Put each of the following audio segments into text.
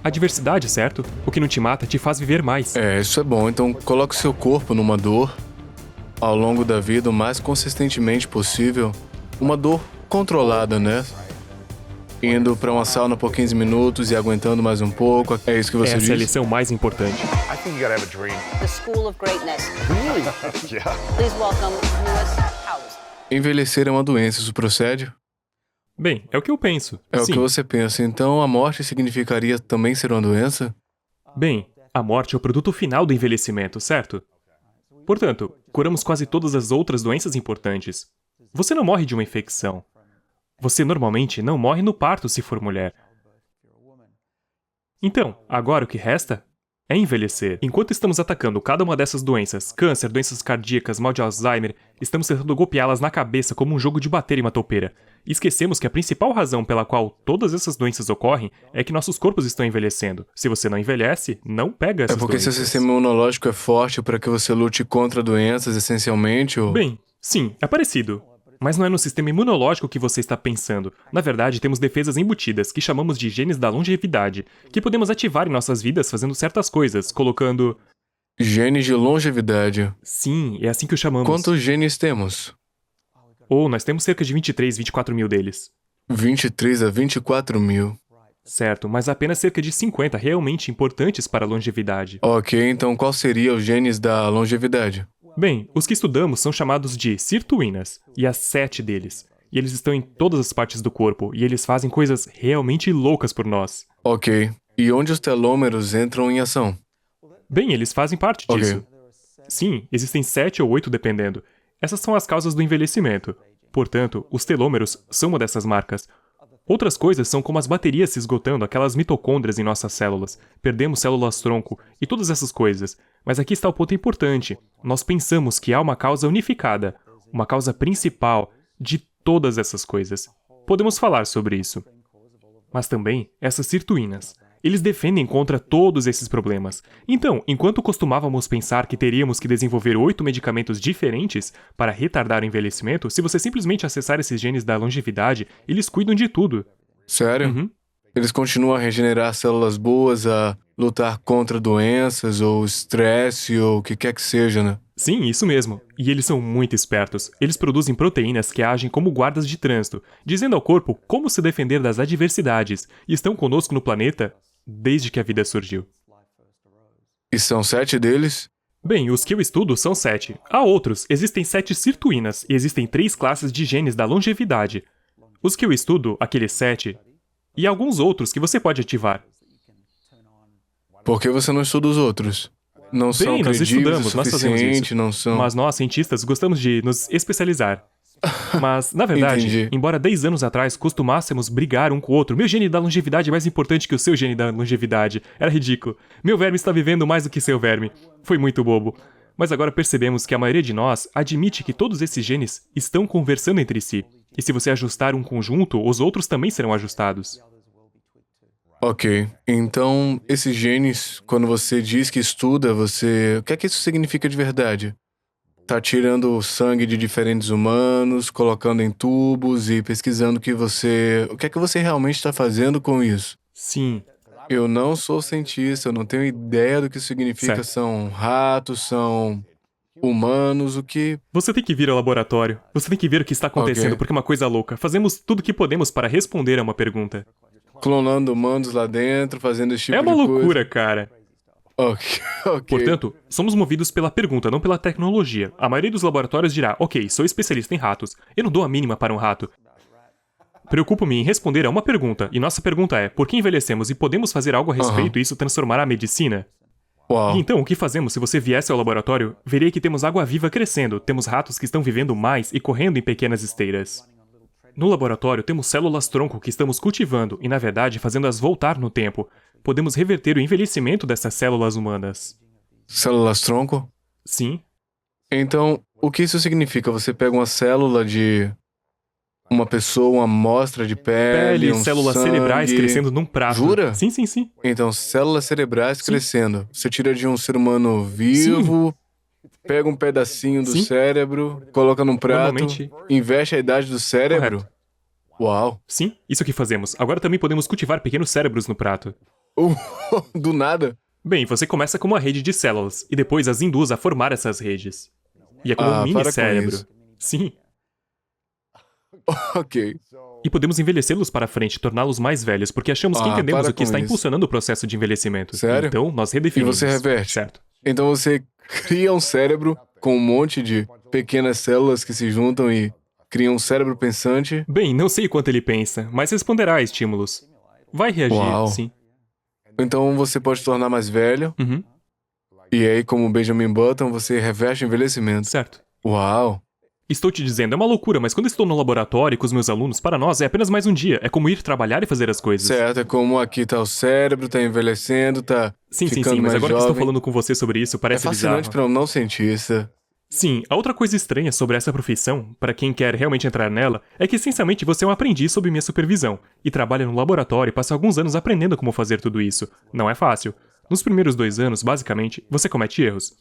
A diversidade, certo? O que não te mata te faz viver mais. Isso é bom. Então, coloque seu corpo numa dor ao longo da vida o mais consistentemente possível. Uma dor controlada, né? Indo pra uma sauna por 15 minutos e aguentando mais um pouco. É isso que você diz? Essa é a lição mais importante. I think you gotta have a dream. The School of Greatness. Really? Yeah. Please welcome Lewis Howes. Envelhecer é uma doença, isso procede? Bem, é o que eu penso. É Sim. o que você pensa. Então, a morte significaria também ser uma doença? Bem, a morte é o produto final do envelhecimento, certo? Portanto, curamos quase todas as outras doenças importantes. Você não morre de uma infecção. Você normalmente não morre no parto se for mulher. Então, agora o que resta é envelhecer. Enquanto estamos atacando cada uma dessas doenças, câncer, doenças cardíacas, mal de Alzheimer, estamos tentando golpeá-las na cabeça como um jogo de bater em uma toupeira. E esquecemos que a principal razão pela qual todas essas doenças ocorrem é que nossos corpos estão envelhecendo. Se você não envelhece, não pega essas É porque doenças. seu sistema imunológico é forte para que você lute contra doenças, essencialmente, ou... Bem, sim, é parecido. Mas não é no sistema imunológico que você está pensando. Na verdade, temos defesas embutidas, que chamamos de genes da longevidade, que podemos ativar em nossas vidas fazendo certas coisas, colocando... Genes de longevidade. Sim, é assim que o chamamos. Quantos genes temos? Ou nós temos cerca de 23, 24 mil deles. 23 a 24 mil. Certo, mas apenas cerca de 50 realmente importantes para a longevidade. Ok, então qual seria os genes da longevidade? Bem, os que estudamos são chamados de sirtuínas, e há 7 deles. E eles estão em todas as partes do corpo, e eles fazem coisas realmente loucas por nós. Ok. E onde os telômeros entram em ação? Bem, eles fazem parte Ok. disso. Sim, existem 7 ou 8 dependendo. Essas são as causas do envelhecimento. Portanto, os telômeros são uma dessas marcas. Outras coisas são como as baterias se esgotando, aquelas mitocôndrias em nossas células. Perdemos células-tronco e todas essas coisas. Mas aqui está o ponto importante. Nós pensamos que há uma causa unificada, uma causa principal de todas essas coisas. Podemos falar sobre isso. Mas também essas sirtuínas. Eles defendem contra todos esses problemas. Então, enquanto costumávamos pensar que teríamos que desenvolver 8 medicamentos diferentes para retardar o envelhecimento, se você simplesmente acessar esses genes da longevidade, eles cuidam de tudo. Sério? Uhum. Eles continuam a regenerar células boas, a lutar contra doenças, ou estresse, ou o que quer que seja, né? Sim, isso mesmo. E eles são muito espertos. Eles produzem proteínas que agem como guardas de trânsito, dizendo ao corpo como se defender das adversidades, e estão conosco no planeta desde que a vida surgiu. E são 7 deles? Bem, os que eu estudo são 7. Há outros, existem 7 sirtuínas, e existem 3 classes de genes da longevidade. Os que eu estudo, aqueles 7, e alguns outros que você pode ativar. Por que você não estuda os outros? Não são Bem, nós credíveis estudamos, o nós fazemos suficiente, isso. não são... Mas nós, cientistas, gostamos de nos especializar. Mas, na verdade, Entendi. embora 10 anos atrás costumássemos brigar um com o outro, meu gene da longevidade é mais importante que o seu gene da longevidade. Era ridículo. Meu verme está vivendo mais do que seu verme. Foi muito bobo. Mas agora percebemos que a maioria de nós admite que todos esses genes estão conversando entre si. E se você ajustar um conjunto, os outros também serão ajustados. Ok. Então, esses genes, quando você diz que estuda, você... O que é que isso significa de verdade? Tá tirando o sangue de diferentes humanos, colocando em tubos e pesquisando o que você... O que é que você realmente está fazendo com isso? Sim. Eu não sou cientista, eu não tenho ideia do que isso significa. Certo. São ratos, são humanos, o que... Você tem que vir ao laboratório. Você tem que ver o que está acontecendo, Ok. porque é uma coisa louca. Fazemos tudo o que podemos para responder a uma pergunta. Clonando humanos lá dentro, fazendo esse tipo É uma de coisa. loucura, cara. Ok, ok. Portanto, somos movidos pela pergunta, não pela tecnologia. A maioria dos laboratórios dirá, ok, sou especialista em ratos. Eu não dou a mínima para um rato. Preocupo-me em responder a uma pergunta, e nossa pergunta é, por que envelhecemos e podemos fazer algo a respeito e isso transformará a medicina? Uau. E então, o que fazemos se você viesse ao laboratório? Veria que temos água-viva crescendo, temos ratos que estão vivendo mais e correndo em pequenas esteiras. No laboratório, temos células-tronco que estamos cultivando e, na verdade, fazendo-as voltar no tempo. Podemos reverter o envelhecimento dessas células humanas. Células-tronco? Sim, Então, o que isso significa? Você pega uma célula de uma pessoa, uma amostra de pele, um células sangue... cerebrais crescendo num prato. Jura? Sim, sim, sim. Então, células cerebrais crescendo. Você tira de um ser humano vivo, pega um pedacinho do Sim. cérebro, coloca num prato, Normalmente- investe a idade do cérebro. Correto. Uau. Sim, isso que fazemos. Agora também podemos cultivar pequenos cérebros no prato. Do nada? Bem, você começa com uma rede de células, e depois as induz a formar essas redes. E é como um para mini com cérebro. isso. Sim. Ok. E podemos envelhecê-los para frente, torná-los mais velhos, porque achamos que entendemos para o que com está isso. impulsionando o processo de envelhecimento. Sério? Então, nós E redefinimos. você reverte? Certo. Então você cria um cérebro com um monte de pequenas células que se juntam e criam um cérebro pensante. Bem, não sei quanto ele pensa, mas responderá a estímulos. Vai reagir, Uau. sim. Então você pode tornar mais velho. Uhum, E aí, como Benjamin Button, você reverte o envelhecimento. certo. Uau! Estou te dizendo, é uma loucura, mas quando estou no laboratório com os meus alunos, para nós é apenas mais um dia. É como ir trabalhar e fazer as coisas. Certo, é como aqui tá o cérebro, tá envelhecendo, tá Sim, ficando mas mais agora que jovem. estou falando com você sobre isso, É parece fascinante bizarro. para um não cientista. Sim, a outra coisa estranha sobre essa profissão, para quem quer realmente entrar nela, é que essencialmente você é um aprendiz sob minha supervisão, e trabalha no laboratório e passa alguns anos aprendendo como fazer tudo isso. Não é fácil. Nos primeiros 2 anos, basicamente, você comete erros.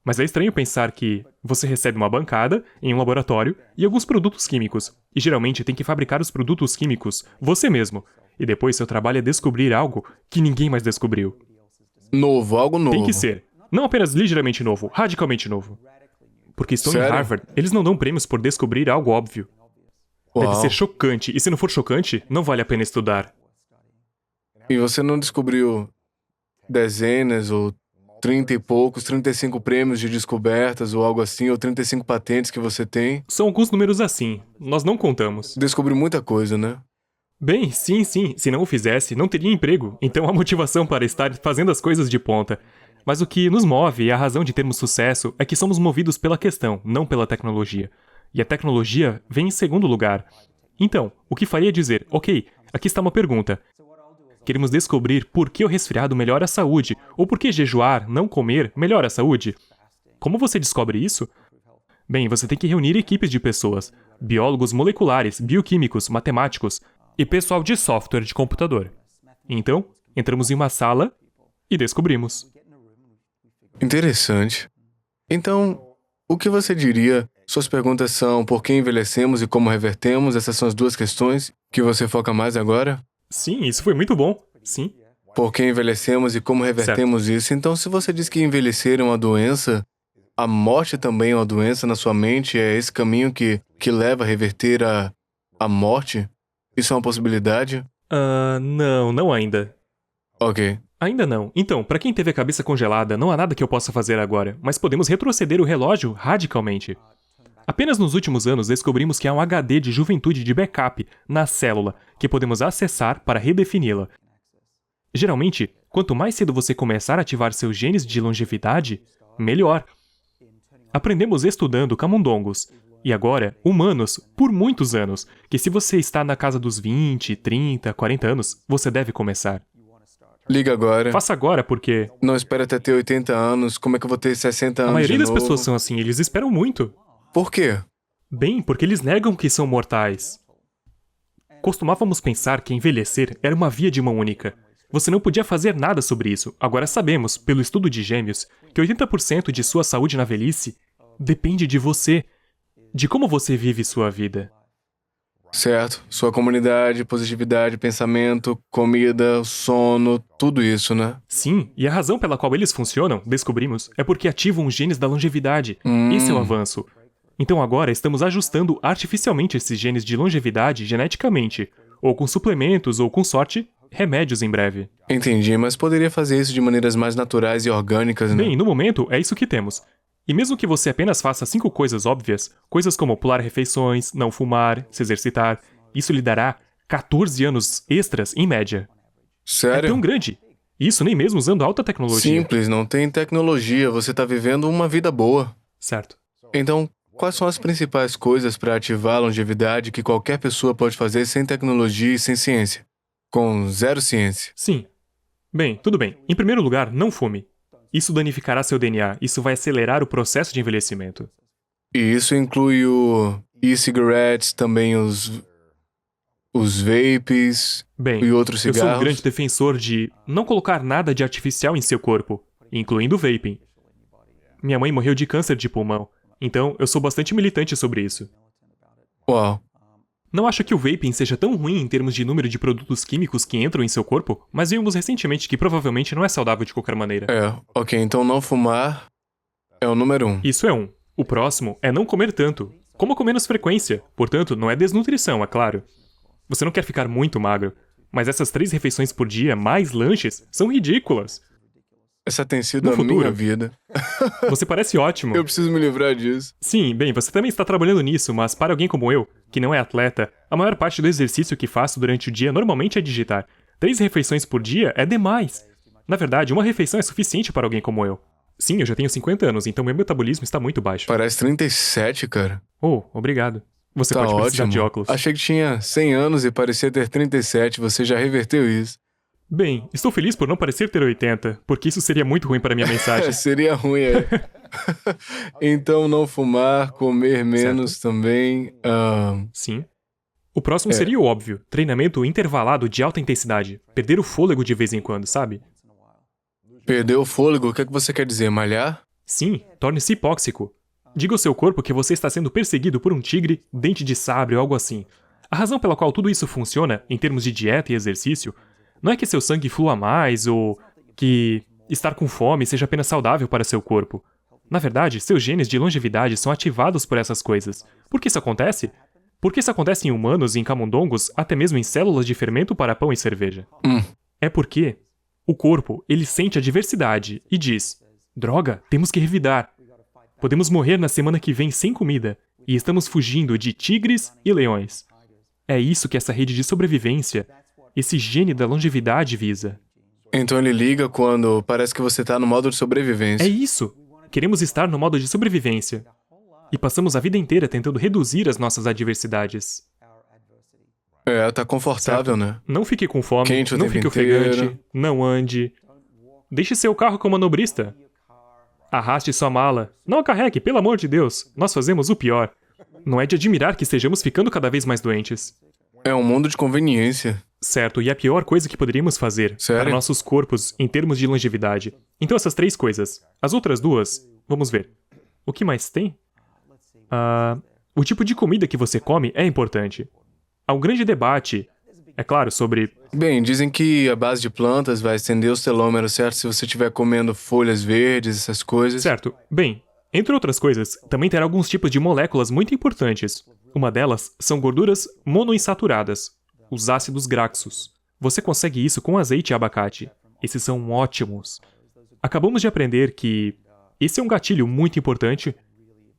Mas é estranho pensar que você recebe uma bancada em um laboratório e alguns produtos químicos, e geralmente tem que fabricar os produtos químicos você mesmo, e depois seu trabalho é descobrir algo que ninguém mais descobriu. Novo, algo novo. Tem que ser. Não apenas ligeiramente novo, radicalmente novo. Porque estou em Sério? Harvard, eles não dão prêmios por descobrir algo óbvio. Deve Uau. ser chocante, e se não for chocante, não vale a pena estudar. E você não descobriu dezenas ou 30 e poucos, 35 prêmios de descobertas ou algo assim, ou 35 patentes que você tem? São alguns números assim, nós não contamos. Descobriu muita coisa, né? Bem, sim, se não o fizesse, não teria emprego, então há motivação para estar fazendo as coisas de ponta. Mas o que nos move e a razão de termos sucesso é que somos movidos pela questão, não pela tecnologia. E a tecnologia vem em segundo lugar. Então, o que faria dizer, ok, aqui está uma pergunta. Queremos descobrir por que o resfriado melhora a saúde, ou por que jejuar, não comer, melhora a saúde. Como você descobre isso? Bem, você tem que reunir equipes de pessoas, biólogos moleculares, bioquímicos, matemáticos e pessoal de software de computador. Então, entramos em uma sala e descobrimos. Interessante. Então, o que você diria? Suas perguntas são por que envelhecemos e como revertemos? Essas são as duas questões que você foca mais agora? Sim, isso foi muito bom. Sim. Por que envelhecemos e como revertemos isso? Então, se você diz que envelhecer é uma doença, a morte também é uma doença na sua mente? É esse caminho que leva a reverter a morte? Isso é uma possibilidade? Não ainda. Ok. Ainda não. Então, para quem teve a cabeça congelada, não há nada que eu possa fazer agora, mas podemos retroceder o relógio radicalmente. Apenas nos últimos anos descobrimos que há um HD de juventude de backup na célula que podemos acessar para redefini-la. Geralmente, quanto mais cedo você começar a ativar seus genes de longevidade, melhor. Aprendemos estudando camundongos, e agora, humanos, por muitos anos, que se você está na casa dos 20, 30, 40 anos, você deve começar. Liga agora. Faça agora porque Não espera até ter 80 anos. Como é que eu vou ter 60 anos a maioria de das novo? pessoas são assim, eles esperam muito. Por quê? Bem, porque eles negam que são mortais. Costumávamos pensar que envelhecer era uma via de mão única. Você não podia fazer nada sobre isso. Agora sabemos, pelo estudo de gêmeos, que 80% de sua saúde na velhice depende de você, de como você vive sua vida. Certo. Sua comunidade, positividade, pensamento, comida, sono, tudo isso, né? Sim, e a razão pela qual eles funcionam, descobrimos, é porque ativam os genes da longevidade. Esse é o avanço. Então agora estamos ajustando artificialmente esses genes de longevidade geneticamente, ou com suplementos, ou com sorte, remédios em breve. Entendi, mas poderia fazer isso de maneiras mais naturais e orgânicas, né? Bem, no momento, é isso que temos. E mesmo que você apenas faça 5 coisas óbvias, coisas como pular refeições, não fumar, se exercitar, isso lhe dará 14 anos extras em média. É Sério? tão grande. Isso nem mesmo usando alta tecnologia. Simples, não tem tecnologia, você tá vivendo uma vida boa. Certo. Então, quais são as principais coisas para ativar a longevidade que qualquer pessoa pode fazer sem tecnologia e sem ciência? Com zero ciência. Sim. Bem, tudo bem. Em primeiro lugar, não fume. Isso danificará seu DNA, isso vai acelerar o processo de envelhecimento. E isso inclui o e-cigarettes, também os vapes Bem, e outros eu cigarros. sou um grande defensor de não colocar nada de artificial em seu corpo, incluindo vaping. Minha mãe morreu de câncer de pulmão, então eu sou bastante militante sobre isso. Uau. Não acho que o vaping seja tão ruim em termos de número de produtos químicos que entram em seu corpo, mas vimos recentemente que provavelmente não é saudável de qualquer maneira. Ok, então não fumar é o número 1. Isso é um. O próximo é não comer tanto. Coma com menos frequência, portanto, não é desnutrição, é claro. Você não quer ficar muito magro, mas essas 3 refeições por dia, mais lanches, são ridículas. Essa tem sido No a futuro. minha vida. Você parece ótimo. Eu preciso me livrar disso. Sim, bem, você também está trabalhando nisso, mas para alguém como eu, que não é atleta, a maior parte do exercício que faço durante o dia normalmente é digitar. 3 refeições por dia é demais. Na verdade, uma refeição é suficiente para alguém como eu. Sim, eu já tenho 50 anos, então meu metabolismo está muito baixo. Parece 37, cara. Oh, obrigado. Você Tá pode precisar ótimo. de óculos. Achei que tinha 100 anos e parecia ter 37. Você já reverteu isso. Bem, estou feliz por não parecer ter 80, porque isso seria muito ruim para minha mensagem. Seria ruim aí. Então não fumar, comer menos também. Sim. O próximo seria o óbvio, treinamento intervalado de alta intensidade. Perder o fôlego de vez em quando, sabe? Perder o fôlego, o que é que você quer dizer? Malhar? Sim, torne-se hipóxico. Diga ao seu corpo que você está sendo perseguido por um tigre, dente de sabre ou algo assim. A razão pela qual tudo isso funciona, em termos de dieta e exercício, não é que seu sangue flua mais ou que estar com fome seja apenas saudável para seu corpo. Na verdade, seus genes de longevidade são ativados por essas coisas. Por que isso acontece? Porque isso acontece em humanos e em camundongos, até mesmo em células de fermento para pão e cerveja. É porque o corpo, ele sente a diversidade e diz: droga, temos que revidar. Podemos morrer na semana que vem sem comida, e estamos fugindo de tigres e leões. É isso que essa rede de sobrevivência, esse gene da longevidade visa. Então ele liga quando parece que você tá no modo de sobrevivência. É isso! Queremos estar no modo de sobrevivência. E passamos a vida inteira tentando reduzir as nossas adversidades. Tá confortável, né? Não fique com fome, Quente o não tempo fique inteiro. ofegante, não ande. Deixe seu carro com manobrista. Arraste sua mala. Não a carregue, pelo amor de Deus. Nós fazemos o pior. Não é de admirar que estejamos ficando cada vez mais doentes. É um mundo de conveniência. Certo, e a pior coisa que poderíamos fazer Sério? para nossos corpos em termos de longevidade. Então essas 3 coisas. As outras 2, vamos ver. O que mais tem? O tipo de comida que você come é importante. Há um grande debate, é claro, sobre... Bem, dizem que a base de plantas vai estender os telômeros, certo? Se você estiver comendo folhas verdes, essas coisas. Certo. Bem, entre outras coisas, também terá alguns tipos de moléculas muito importantes. Uma delas são gorduras monoinsaturadas, os ácidos graxos. Você consegue isso com azeite e abacate. Esses são ótimos. Acabamos de aprender que esse é um gatilho muito importante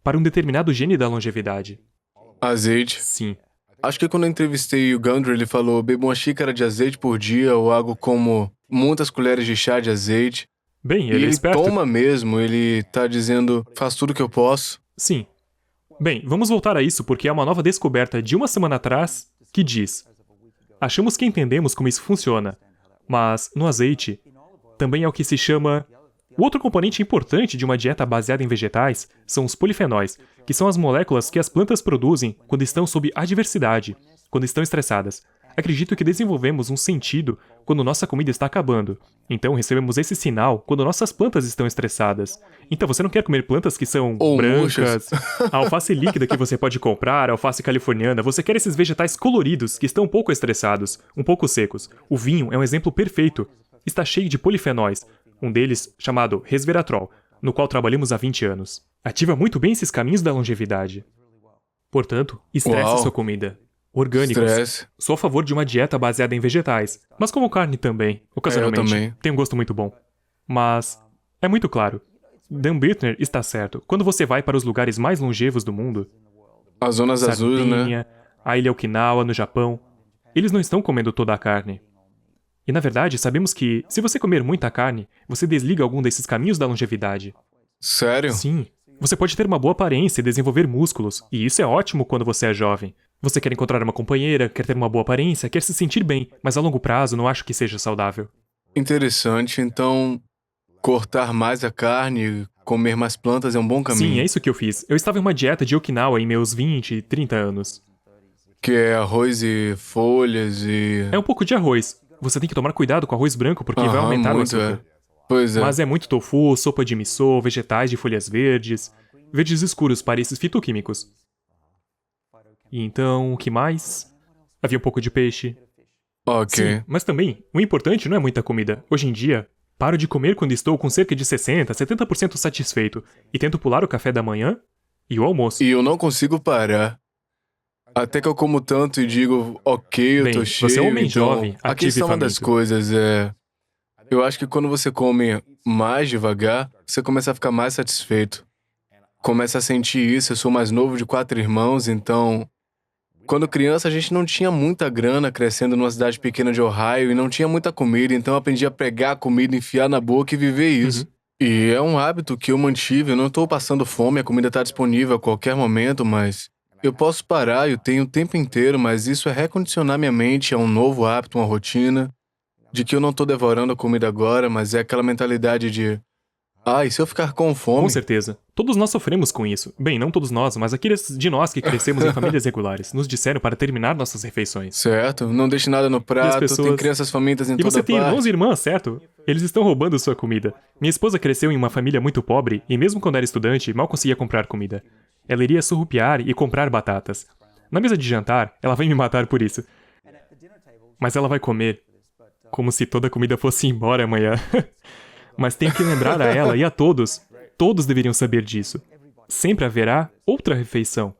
para um determinado gene da longevidade. Azeite. Sim. Acho que quando eu entrevistei o Gundry, ele falou: beba uma xícara de azeite por dia ou algo como muitas colheres de chá de azeite. Bem, E ele é ele esperto. toma mesmo, ele tá dizendo: faz tudo que eu posso. Sim. Bem, vamos voltar a isso porque há uma nova descoberta de uma semana atrás que diz: achamos que entendemos como isso funciona, mas no azeite também é o que se chama... O outro componente importante de uma dieta baseada em vegetais são os polifenóis, que são as moléculas que as plantas produzem quando estão sob adversidade, quando estão estressadas. Acredito que desenvolvemos um sentido quando nossa comida está acabando. Então recebemos esse sinal quando nossas plantas estão estressadas. Então você não quer comer plantas que são Ou brancas, a alface líquida que você pode comprar, a alface californiana. Você quer esses vegetais coloridos que estão um pouco estressados, um pouco secos. O vinho é um exemplo perfeito. Está cheio de polifenóis. Um deles, chamado resveratrol, no qual trabalhamos há 20 anos. Ativa muito bem esses caminhos da longevidade. Portanto, estresse Uau. sua comida. Orgânicos. Estresse. Sou a favor de uma dieta baseada em vegetais, mas como carne também, ocasionalmente. Eu também. Tem um gosto muito bom. Mas é muito claro. Dan Bittner está certo. Quando você vai para os lugares mais longevos do mundo, As zonas azuis, né? Sardinha, a ilha Okinawa, no Japão, eles não estão comendo toda a carne. E na verdade, sabemos que, se você comer muita carne, você desliga algum desses caminhos da longevidade. Sério? Sim. Você pode ter uma boa aparência e desenvolver músculos, e isso é ótimo quando você é jovem. Você quer encontrar uma companheira, quer ter uma boa aparência, quer se sentir bem, mas a longo prazo não acho que seja saudável. Interessante. Então, cortar mais a carne, comer mais plantas é um bom caminho. Sim, é isso que eu fiz. Eu estava em uma dieta de Okinawa em meus 20 e 30 anos. Que é arroz e folhas e... É um pouco de arroz. Você tem que tomar cuidado com arroz branco porque vai Aham, aumentar o muito, açúcar. Pois é. Mas é muito tofu, sopa de miso, vegetais de folhas verdes, verdes escuros para esses fitoquímicos. E então, o que mais? Havia um pouco de peixe. Ok. Sim, mas também, o importante não é muita comida. Hoje em dia, paro de comer quando estou com cerca de 60, 70% satisfeito e tento pular o café da manhã e o almoço. E eu não consigo parar. Até que eu como tanto e digo, ok, eu Bem, tô cheio. você é um homem então, jovem, a ativo e questão das faminto. coisas é... Eu acho que quando você come mais devagar, você começa a ficar mais satisfeito. Começa a sentir isso. Eu sou mais novo de 4 irmãos, então... Quando criança, a gente não tinha muita grana crescendo numa cidade pequena de Ohio e não tinha muita comida, então eu aprendi a pegar a comida, enfiar na boca e viver isso. E é um hábito que eu mantive. Eu não tô passando fome, a comida tá disponível a qualquer momento, mas... Eu posso parar, eu tenho o tempo inteiro, mas isso é recondicionar minha mente a um novo hábito, uma rotina, de que eu não tô devorando a comida agora, mas é aquela mentalidade de... Ah, e se eu ficar com fome? Com certeza. Todos nós sofremos com isso. Bem, não todos nós, mas aqueles de nós que crescemos em famílias regulares nos disseram para terminar nossas refeições. Certo, não deixe nada no prato, pessoas- tem crianças famintas em E toda você tem irmãos parte. e irmãs, certo? Eles estão roubando sua comida. Minha esposa cresceu em uma família muito pobre e mesmo quando era estudante, mal conseguia comprar comida. Ela iria surrupiar e comprar batatas. Na mesa de jantar, ela vai me matar por isso. Mas ela vai comer como se toda a comida fosse embora amanhã. Mas tenho que lembrar a ela e a todos deveriam saber disso. Sempre haverá outra refeição.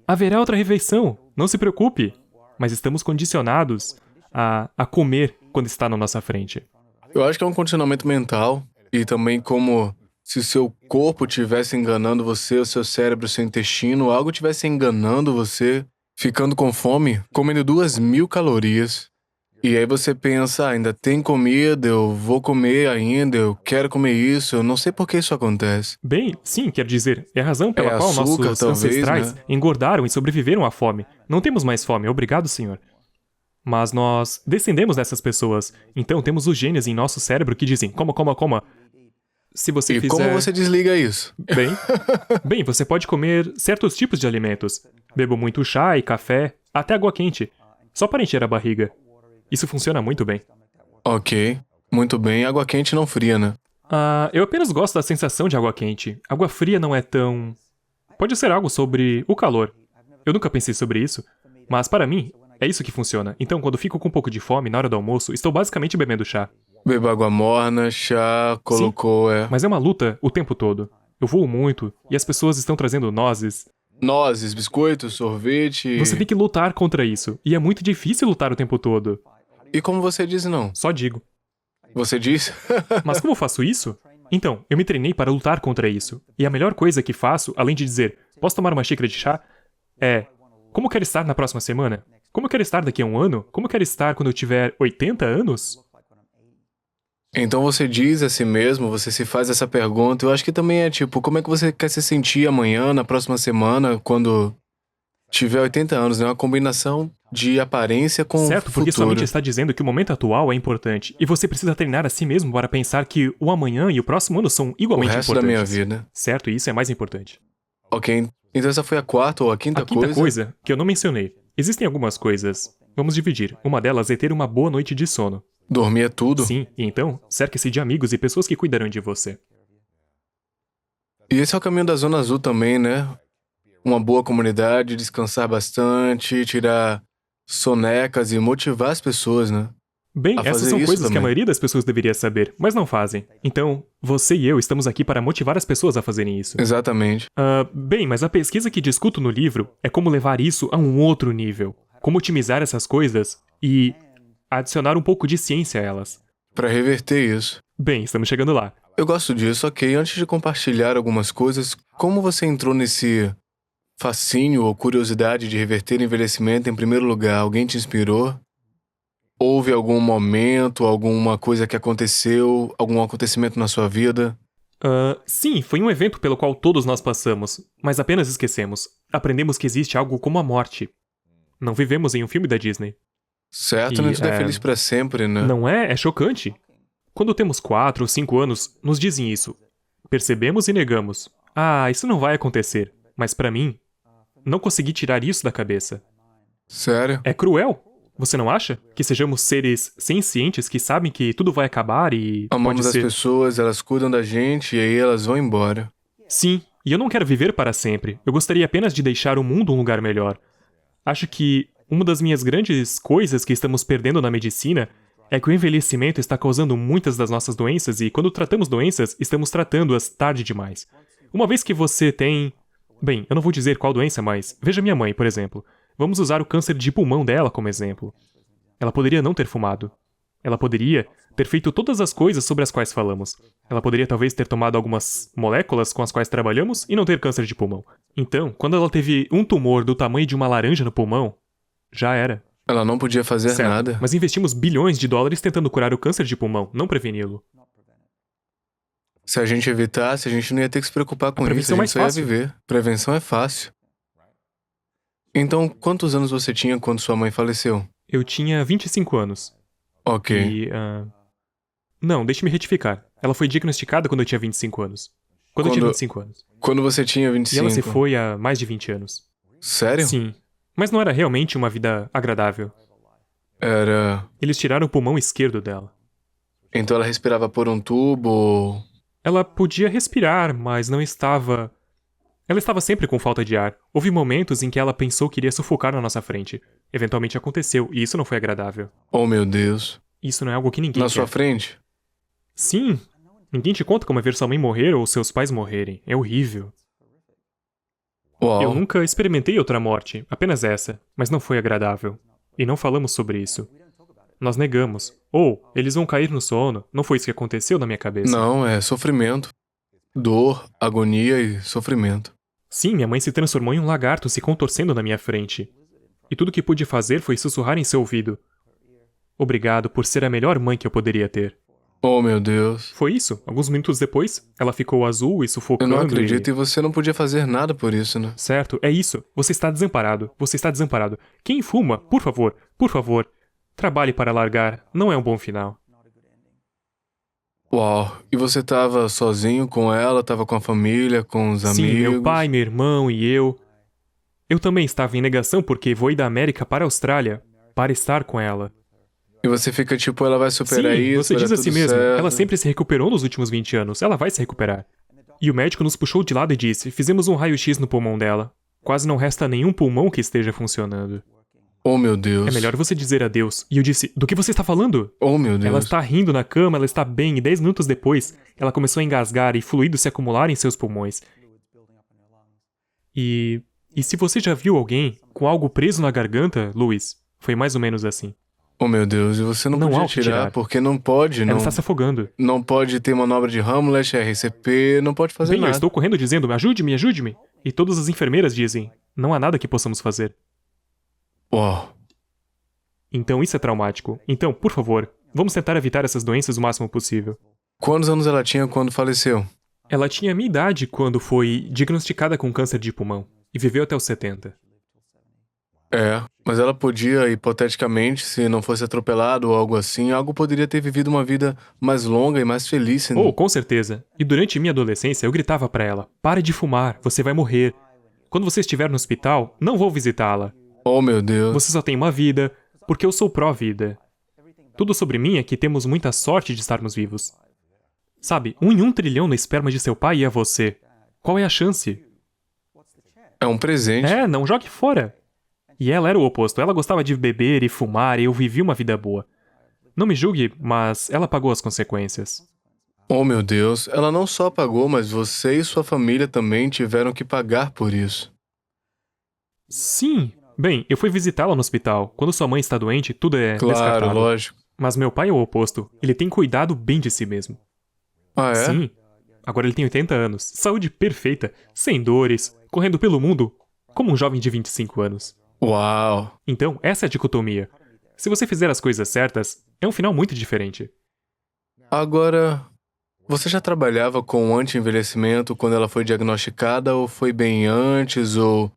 Haverá outra refeição, não se preocupe. Mas estamos condicionados a comer quando está na nossa frente. Eu acho que é um condicionamento mental e também como se o seu corpo estivesse enganando você, o seu cérebro, o seu intestino, algo estivesse enganando você, ficando com fome, comendo 2.000 calorias. E aí você pensa, ainda tem comida, eu vou comer ainda, eu quero comer isso, eu não sei por que isso acontece. Bem, sim, quer dizer, é a razão pela É qual açúcar, nossos talvez, ancestrais né? engordaram e sobreviveram à fome. Não temos mais fome, obrigado, senhor. Mas nós descendemos dessas pessoas, então temos os genes em nosso cérebro que dizem, coma, coma, coma. Se você E fizer... como você desliga isso? Bem, você pode comer certos tipos de alimentos. Bebo muito chá e café, até água quente, só para encher a barriga. Isso funciona muito bem. Ok, muito bem, água quente não fria, né? Eu apenas gosto da sensação de água quente. Água fria não é tão... Pode ser algo sobre o calor. Eu nunca pensei sobre isso, mas para mim, é isso que funciona. Então, quando fico com um pouco de fome na hora do almoço, estou basicamente bebendo chá. Beba água morna, chá, colocou, Mas é uma luta o tempo todo. Eu voo muito, e as pessoas estão trazendo nozes. Nozes, biscoitos, sorvete... Você tem que lutar contra isso, e é muito difícil lutar o tempo todo. E como você diz não? Só digo. Você diz? Mas como eu faço isso? Então, eu me treinei para lutar contra isso. E a melhor coisa que faço, além de dizer, posso tomar uma xícara de chá? É, como eu quero estar na próxima semana? Como eu quero estar daqui a um ano? Como eu quero estar quando eu tiver 80 anos? Então você diz a si mesmo, você se faz essa pergunta. Eu acho que também é tipo, como é que você quer se sentir amanhã, na próxima semana, quando tiver 80 anos, né? Uma combinação de aparência com Certo, porque sua futuro. mente está dizendo que o momento atual é importante. E você precisa treinar a si mesmo para pensar que o amanhã e o próximo ano são O igualmente resto da importantes. minha vida. Certo, e isso é mais importante. Ok, então essa foi a quarta ou a quinta, A quinta coisa que eu não mencionei. Existem algumas coisas. Vamos dividir. Uma delas é ter uma boa noite de sono. Dormir é tudo? Sim, e então, cerque-se de amigos e pessoas que cuidarão de você. E esse é o caminho da Zona Azul também, né? Uma boa comunidade, descansar bastante, tirar sonecas e motivar as pessoas, né? Bem, A essas fazer são isso coisas que a também. maioria das pessoas deveria saber, mas não fazem. Então, você e eu estamos aqui para motivar as pessoas a fazerem isso. Exatamente. Bem, mas a pesquisa que discuto no livro é como levar isso a um outro nível. Como otimizar essas coisas e adicionar um pouco de ciência a elas. Pra reverter isso. Bem, estamos chegando lá. Eu gosto disso, ok. Antes de compartilhar algumas coisas, como você entrou nesse fascínio ou curiosidade de reverter envelhecimento em primeiro lugar? Alguém te inspirou? Houve algum momento, alguma coisa que aconteceu, algum acontecimento na sua vida? Sim, foi um evento pelo qual todos nós passamos, mas apenas esquecemos. Aprendemos que existe algo como a morte. Não vivemos em um filme da Disney. Certo, E, nem tudo é feliz pra sempre, né? Não é? É chocante. Quando temos 4 ou 5 anos, nos dizem isso. Percebemos e negamos. Isso não vai acontecer. Mas pra mim, não consegui tirar isso da cabeça. Sério? É cruel. Você não acha? Que sejamos seres sencientes que sabem que tudo vai acabar e Amamos pode as ser... pessoas, elas cuidam da gente e aí elas vão embora. Sim, E eu não quero viver para sempre. Eu gostaria apenas de deixar o mundo um lugar melhor. Acho que uma das minhas grandes coisas que estamos perdendo na medicina é que o envelhecimento está causando muitas das nossas doenças e, quando tratamos doenças, estamos tratando-as tarde demais. Uma vez que você tem... Bem, eu não vou dizer qual doença, mas veja minha mãe, por exemplo. Vamos usar o câncer de pulmão dela como exemplo. Ela poderia não ter fumado. Ela poderia ter feito todas as coisas sobre as quais falamos. Ela poderia talvez ter tomado algumas moléculas com as quais trabalhamos e não ter câncer de pulmão. Então, quando ela teve um tumor do tamanho de uma laranja no pulmão, já era. Ela não podia fazer Certo, nada. mas investimos bilhões de dólares tentando curar o câncer de pulmão, não preveni-lo. Se a gente evitasse, a gente não ia ter que se preocupar com isso. prevenção A é mais gente só ia fácil. viver. Prevenção é fácil. Então, quantos anos você tinha quando sua mãe faleceu? Eu tinha 25 anos. Ok. E, Não, deixe-me retificar. Ela foi diagnosticada quando eu tinha 25 anos. Quando eu tinha Quando- 25 anos. Quando você tinha E 25? ela se foi há mais de 20 anos. Sério? Sim. Mas não era realmente uma vida agradável. Era... Eles tiraram o pulmão esquerdo dela. Então ela respirava por um tubo ou... Ela podia respirar, mas não estava... Ela estava sempre com falta de ar. Houve momentos em que ela pensou que iria sufocar na nossa frente. Eventualmente aconteceu, e isso não foi agradável. Oh, meu Deus. Isso não é algo que ninguém Na quer. sua frente? Sim. Ninguém te conta como é ver sua mãe morrer ou seus pais morrerem. É horrível. Uau. Eu nunca experimentei outra morte, apenas essa, mas não foi agradável. E não falamos sobre isso. Nós negamos. Ou, eles vão cair no sono. Não foi isso que aconteceu na minha cabeça. Não, é sofrimento. Dor, agonia e sofrimento. Sim, minha mãe se transformou em um lagarto se contorcendo na minha frente. E tudo que pude fazer foi sussurrar em seu ouvido. Obrigado por ser a melhor mãe que eu poderia ter. Oh, meu Deus. Foi isso. Alguns minutos depois, ela ficou azul e Eu sufocando. não acredito e você não podia fazer nada por isso, né? Certo, é isso. Você está desamparado. Você está desamparado. Quem fuma, por favor, trabalhe para largar. Não é um bom final. Uau. E você tava sozinho com ela, tava com a família, com os amigos? Sim, meu pai, meu irmão e eu. Eu também estava em negação porque voei da América para a Austrália para estar com ela. E você fica tipo, ela vai superar Sim, isso, você vai diz dar a si tudo mesmo. certo. Ela sempre se recuperou nos últimos 20 anos. Ela vai se recuperar. E o médico nos puxou de lado e disse: fizemos um raio-x no pulmão dela. Quase não resta nenhum pulmão que esteja funcionando. Oh, meu Deus. É melhor você dizer adeus. E eu disse: do que você está falando? Oh, meu Deus. Ela está rindo na cama, ela está bem, e 10 minutos depois, ela começou a engasgar e fluidos se acumular em seus pulmões. E se você já viu alguém com algo preso na garganta, Luiz, foi mais ou menos assim. Oh, meu Deus. E você não, Não há podia o que tirar, tirar. porque não pode, Ela não... está se afogando. Não pode ter manobra de Hamlet, RCP, não pode fazer Bem, eu nada. estou correndo dizendo: ajude-me, ajude-me. E todas as enfermeiras dizem: não há nada que possamos fazer. Uau. Então isso é traumático. Então, por favor, vamos tentar evitar essas doenças o máximo possível. Quantos anos ela tinha quando faleceu? Ela tinha a minha idade quando foi diagnosticada com câncer de pulmão. E viveu até os 70. É, mas ela podia, hipoteticamente, se não fosse atropelado ou algo assim, algo poderia ter vivido uma vida mais longa e mais feliz. Oh, com certeza. E durante minha adolescência, eu gritava pra ela: pare de fumar, você vai morrer. Quando você estiver no hospital, não vou visitá-la. Oh, meu Deus. Você só tem uma vida, porque eu sou pró-vida. Tudo sobre mim é que temos muita sorte de estarmos vivos. Sabe, 1 em 1 trilhão no esperma de seu pai e a você. Qual é a chance? É um presente. É, não jogue fora. E ela era o oposto. Ela gostava de beber e fumar e eu vivi uma vida boa. Não me julgue, mas ela pagou as consequências. Oh, meu Deus. Ela não só pagou, mas você e sua família também tiveram que pagar por isso. Sim. Bem, eu fui visitá-la no hospital. Quando sua mãe está doente, tudo é Claro, descartável. lógico. Mas meu pai é o oposto. Ele tem cuidado bem de si mesmo. Ah, é? Sim. Agora ele tem 80 anos. Saúde perfeita. Sem dores. Correndo pelo mundo. Como um jovem de 25 anos. Uau. Então, essa é a dicotomia. Se você fizer as coisas certas, é um final muito diferente. Agora, você já trabalhava com anti-envelhecimento quando ela foi diagnosticada ou foi bem antes ou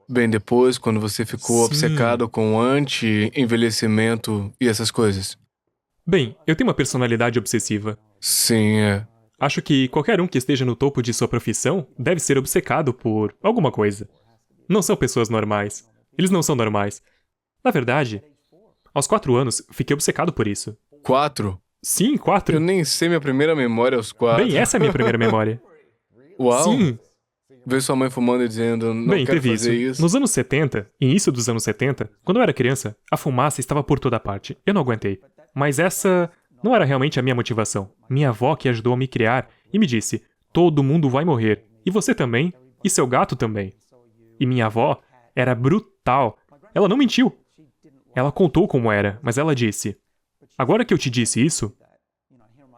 bem depois, quando você ficou Sim. obcecado com anti-envelhecimento e essas coisas? Bem, eu tenho uma personalidade obsessiva. Sim, é. Acho que qualquer um que esteja no topo de sua profissão deve ser obcecado por alguma coisa. Não são pessoas normais. Eles não são normais. Na verdade, aos 4 anos, fiquei obcecado por isso. 4? Sim, 4. Eu nem sei minha primeira memória aos 4. Bem, essa é a minha primeira memória. Uau. Sim. Ver sua mãe fumando e dizendo, não Bem, quero teve fazer isso. isso. Nos anos 70, início dos anos 70, quando eu era criança, a fumaça estava por toda parte. Eu não aguentei. Mas essa não era realmente a minha motivação. Minha avó que ajudou a me criar e me disse, todo mundo vai morrer. E você também. E seu gato também. E minha avó era brutal. Ela não mentiu. Ela contou como era, mas ela disse, agora que eu te disse isso,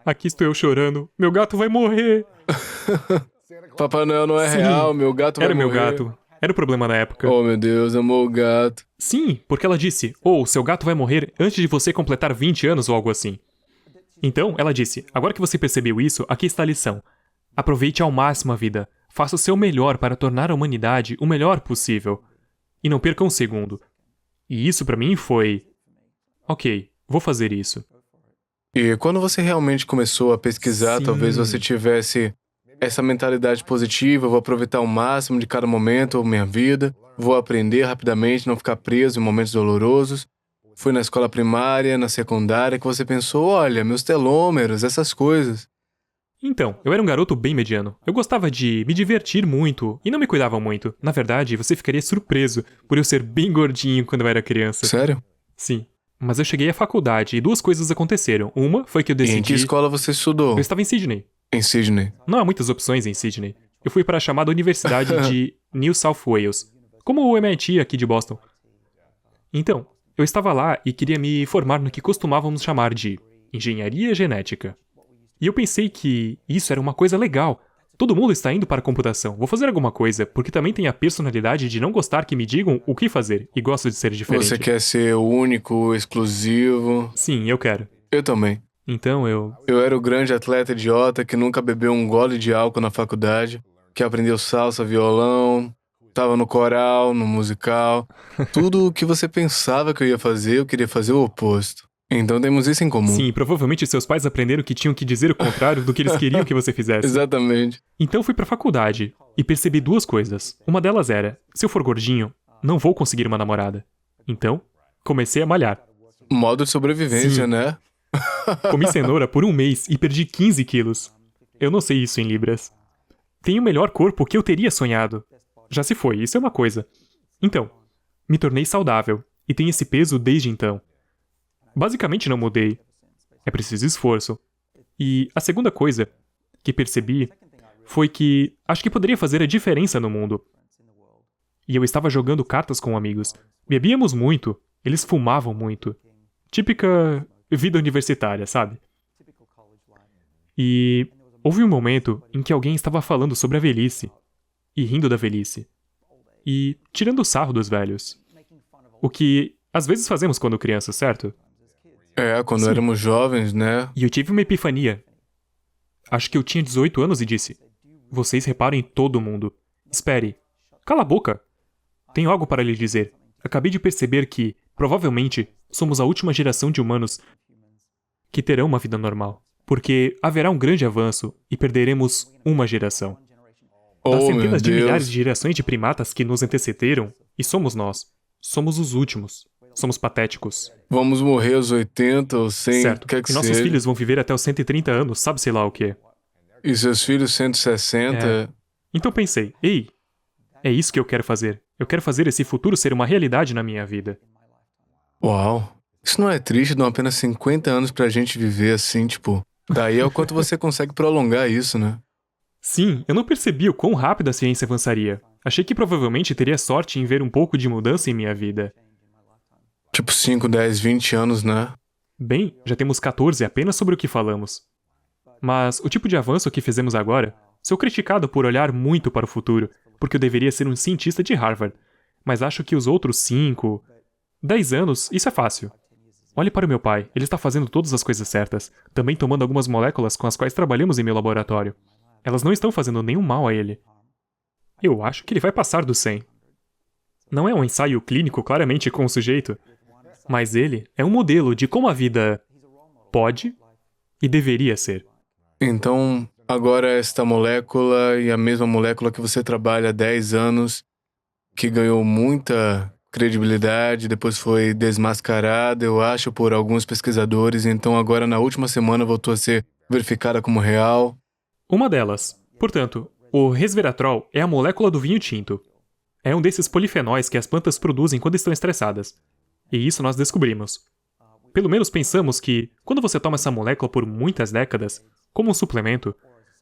aqui estou eu chorando, meu gato vai morrer. Papai Noel não é Sim, real, meu gato vai Era meu morrer. gato. Era o problema na época. Oh, meu Deus, amor o gato. Sim, porque ela disse, seu gato vai morrer antes de você completar 20 anos ou algo assim. Então, ela disse, agora que você percebeu isso, aqui está a lição. Aproveite ao máximo a vida. Faça o seu melhor para tornar a humanidade o melhor possível. E não perca um segundo. E isso pra mim foi... Ok, vou fazer isso. E quando você realmente começou a pesquisar, Sim. talvez você tivesse essa mentalidade positiva, vou aproveitar o máximo de cada momento, minha vida, vou aprender rapidamente, não ficar preso em momentos dolorosos. Foi na escola primária, na secundária, que você pensou, olha, meus telômeros, essas coisas. Então, eu era um garoto bem mediano. Eu gostava de me divertir muito e não me cuidava muito. Na verdade, você ficaria surpreso por eu ser bem gordinho quando eu era criança. Sério? Sim. Mas eu cheguei à faculdade e duas coisas aconteceram. Uma foi que eu E em decidi... que escola você estudou? Eu estava em Sydney. Em Sydney. Não há muitas opções em Sydney. Eu fui para a chamada Universidade de New South Wales, como o MIT aqui de Boston. Então, eu estava lá e queria me formar no que costumávamos chamar de engenharia genética. E eu pensei que isso era uma coisa legal. Todo mundo está indo para a computação. Vou fazer alguma coisa, porque também tenho a personalidade de não gostar que me digam o que fazer e gosto de ser diferente. Você quer ser único, exclusivo? Sim, eu quero. Eu também. Então eu... Eu era o grande atleta idiota que nunca bebeu um gole de álcool na faculdade, que aprendeu salsa, violão, tava no coral, no musical. Tudo o que você pensava que eu ia fazer, eu queria fazer o oposto. Então temos isso em comum. Sim, provavelmente seus pais aprenderam que tinham que dizer o contrário do que eles queriam que você fizesse. Exatamente. Então fui pra faculdade e percebi duas coisas. Uma delas era, se eu for gordinho, não vou conseguir uma namorada. Então, comecei a malhar. Modo de sobrevivência, Sim. né? Comi cenoura por um mês e perdi 15 quilos. Eu não sei isso em libras. Tenho o melhor corpo que eu teria sonhado. Já se foi, isso é uma coisa. Então, me tornei saudável e tenho esse peso desde então. Basicamente não mudei. É preciso esforço. E a segunda coisa que percebi foi que acho que poderia fazer a diferença no mundo. E eu estava jogando cartas com amigos. Bebíamos muito, eles fumavam muito. Típica vida universitária, sabe? E houve um momento em que alguém estava falando sobre a velhice e rindo da velhice e tirando o sarro dos velhos. O que às vezes fazemos quando crianças, certo? É, quando Sim. éramos jovens, né? E eu tive uma epifania. Acho que eu tinha 18 anos e disse: vocês reparam em todo mundo. Espere. Cala a boca. Tenho algo para lhe dizer. Acabei de perceber que, provavelmente, somos a última geração de humanos que terão uma vida normal. Porque haverá um grande avanço e perderemos uma geração. Das Oh, meu centenas de milhares Deus. de gerações de primatas que nos antecederam, e somos nós. Somos os últimos. Somos patéticos. Vamos morrer aos 80 ou 100, Certo. quer que E nossos seja. filhos vão viver até os 130 anos, sabe sei lá o quê. E seus filhos 160. É. Então pensei, ei, é isso que eu quero fazer. Eu quero fazer esse futuro ser uma realidade na minha vida. Uau. Isso não é triste, dão apenas 50 anos pra gente viver assim, tipo... Daí é o quanto você consegue prolongar isso, né? Sim, eu não percebi o quão rápido a ciência avançaria. Achei que provavelmente teria sorte em ver um pouco de mudança em minha vida. Tipo 5, 10, 20 anos, né? Bem, já temos 14 apenas sobre o que falamos. Mas o tipo de avanço que fizemos agora, sou criticado por olhar muito para o futuro, porque eu deveria ser um cientista de Harvard. Mas acho que os outros 5, 10 anos, isso é fácil. Olhe para o meu pai, ele está fazendo todas as coisas certas, também tomando algumas moléculas com as quais trabalhamos em meu laboratório. Elas não estão fazendo nenhum mal a ele. Eu acho que ele vai passar do 100. Não é um ensaio clínico claramente com o sujeito, mas ele é um modelo de como a vida pode e deveria ser. Então, agora esta molécula e a mesma molécula que você trabalha há 10 anos, que ganhou muita credibilidade, depois foi desmascarada, eu acho, por alguns pesquisadores, então agora na última semana voltou a ser verificada como real. Uma delas. Portanto, O resveratrol é a molécula do vinho tinto. É um desses polifenóis que as plantas produzem quando estão estressadas. E isso nós descobrimos. Pelo menos pensamos que, quando você toma essa molécula por muitas décadas, como um suplemento,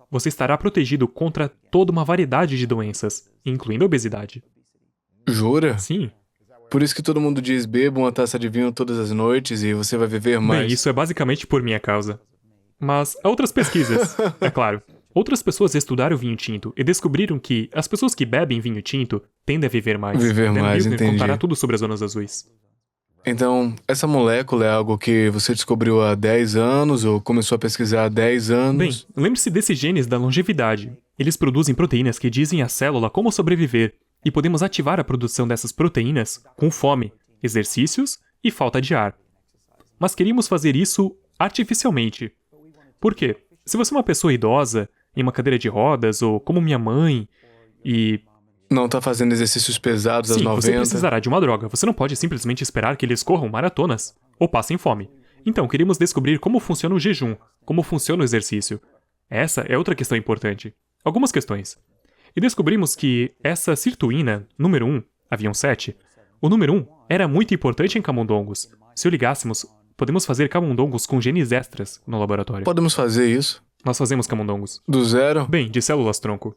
você estará protegido contra toda uma variedade de doenças, incluindo a obesidade. Jura? Sim. Por isso que todo mundo diz beba uma taça de vinho todas as noites e você vai viver mais. Bem, isso é basicamente por minha causa. Mas há outras pesquisas, é claro. Outras pessoas estudaram o vinho tinto e descobriram que as pessoas que bebem vinho tinto tendem a viver mais. Viver Dan mais, Milner entendi. contará tudo sobre as zonas azuis. Então, essa molécula é algo que você descobriu há 10 anos ou começou a pesquisar há 10 anos? Bem, lembre-se desses genes da longevidade. Eles produzem proteínas que dizem à célula como sobreviver, e podemos ativar a produção dessas proteínas com fome, exercícios e falta de ar. Mas queríamos fazer isso artificialmente. Por quê? Se você é uma pessoa idosa, em uma cadeira de rodas, ou como minha mãe, e... Não tá fazendo exercícios pesados às Sim, 90? você precisará de uma droga. Você não pode simplesmente esperar que eles corram maratonas ou passem fome. Então, queríamos descobrir como funciona o jejum, como funciona o exercício. Essa é outra questão importante. Algumas questões. E descobrimos que essa sirtuína, número 1, haviam 7, o número 1 era muito importante em camundongos. Se o ligássemos, podemos fazer camundongos com genes extras no laboratório. Podemos fazer isso? Nós fazemos camundongos. Do zero? Bem, de células-tronco.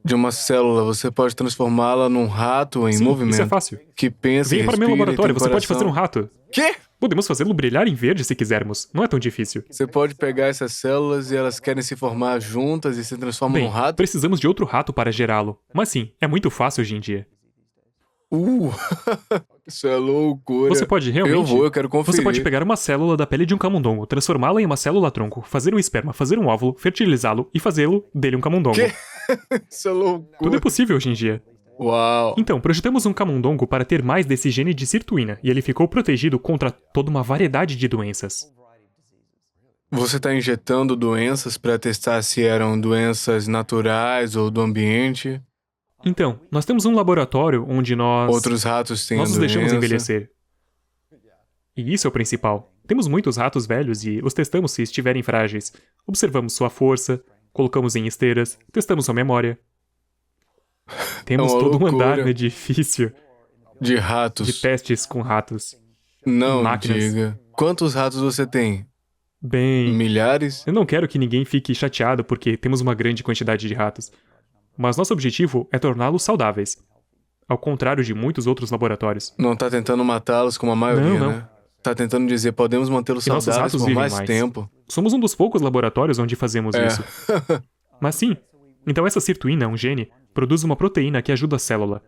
De uma célula, você pode transformá-la num rato em Sim, movimento. isso é fácil. Que pensa, Venha para o respira, meu laboratório, tem você pode coração. fazer um rato. Quê? Podemos fazê-lo brilhar em verde se quisermos. Não é tão difícil. Você pode pegar essas células e elas querem se formar juntas e se transformam Bem, num rato? precisamos de outro rato para gerá-lo. Mas sim, é muito fácil hoje em dia. Isso é loucura. Você pode realmente... Eu quero conferir. Você pode pegar uma célula da pele de um camundongo, transformá-la em uma célula-tronco, fazer um esperma, fazer um óvulo, fertilizá-lo e fazê-lo dele um camundongo. Quê? Isso é loucura. Tudo é possível hoje em dia. Uau. Então, projetamos um camundongo para ter mais desse gene de sirtuína, e ele ficou protegido contra toda uma variedade de doenças. Você tá injetando doenças pra testar se eram doenças naturais ou do ambiente? Então, nós temos um laboratório onde nós Outros ratos têm os doença? deixamos envelhecer. E isso é o principal. Temos muitos ratos velhos e os testamos se estiverem frágeis. Observamos sua força, colocamos em esteiras, testamos sua memória. Temos uma todo um andar loucura. no edifício De ratos? de testes com ratos. Não máquinas. diga. Quantos ratos você tem? Bem, Milhares? eu não quero que ninguém fique chateado porque temos uma grande quantidade de ratos. Mas nosso objetivo é torná-los saudáveis. Ao contrário de muitos outros laboratórios. Não tá tentando matá-los como a maioria, Não. né? Tá tentando dizer, podemos mantê-los E nossos saudáveis ratos por vivem mais mais. tempo. Somos um dos poucos laboratórios onde fazemos É. isso. Mas sim. Então essa sirtuína, um gene, produz uma proteína que ajuda a célula.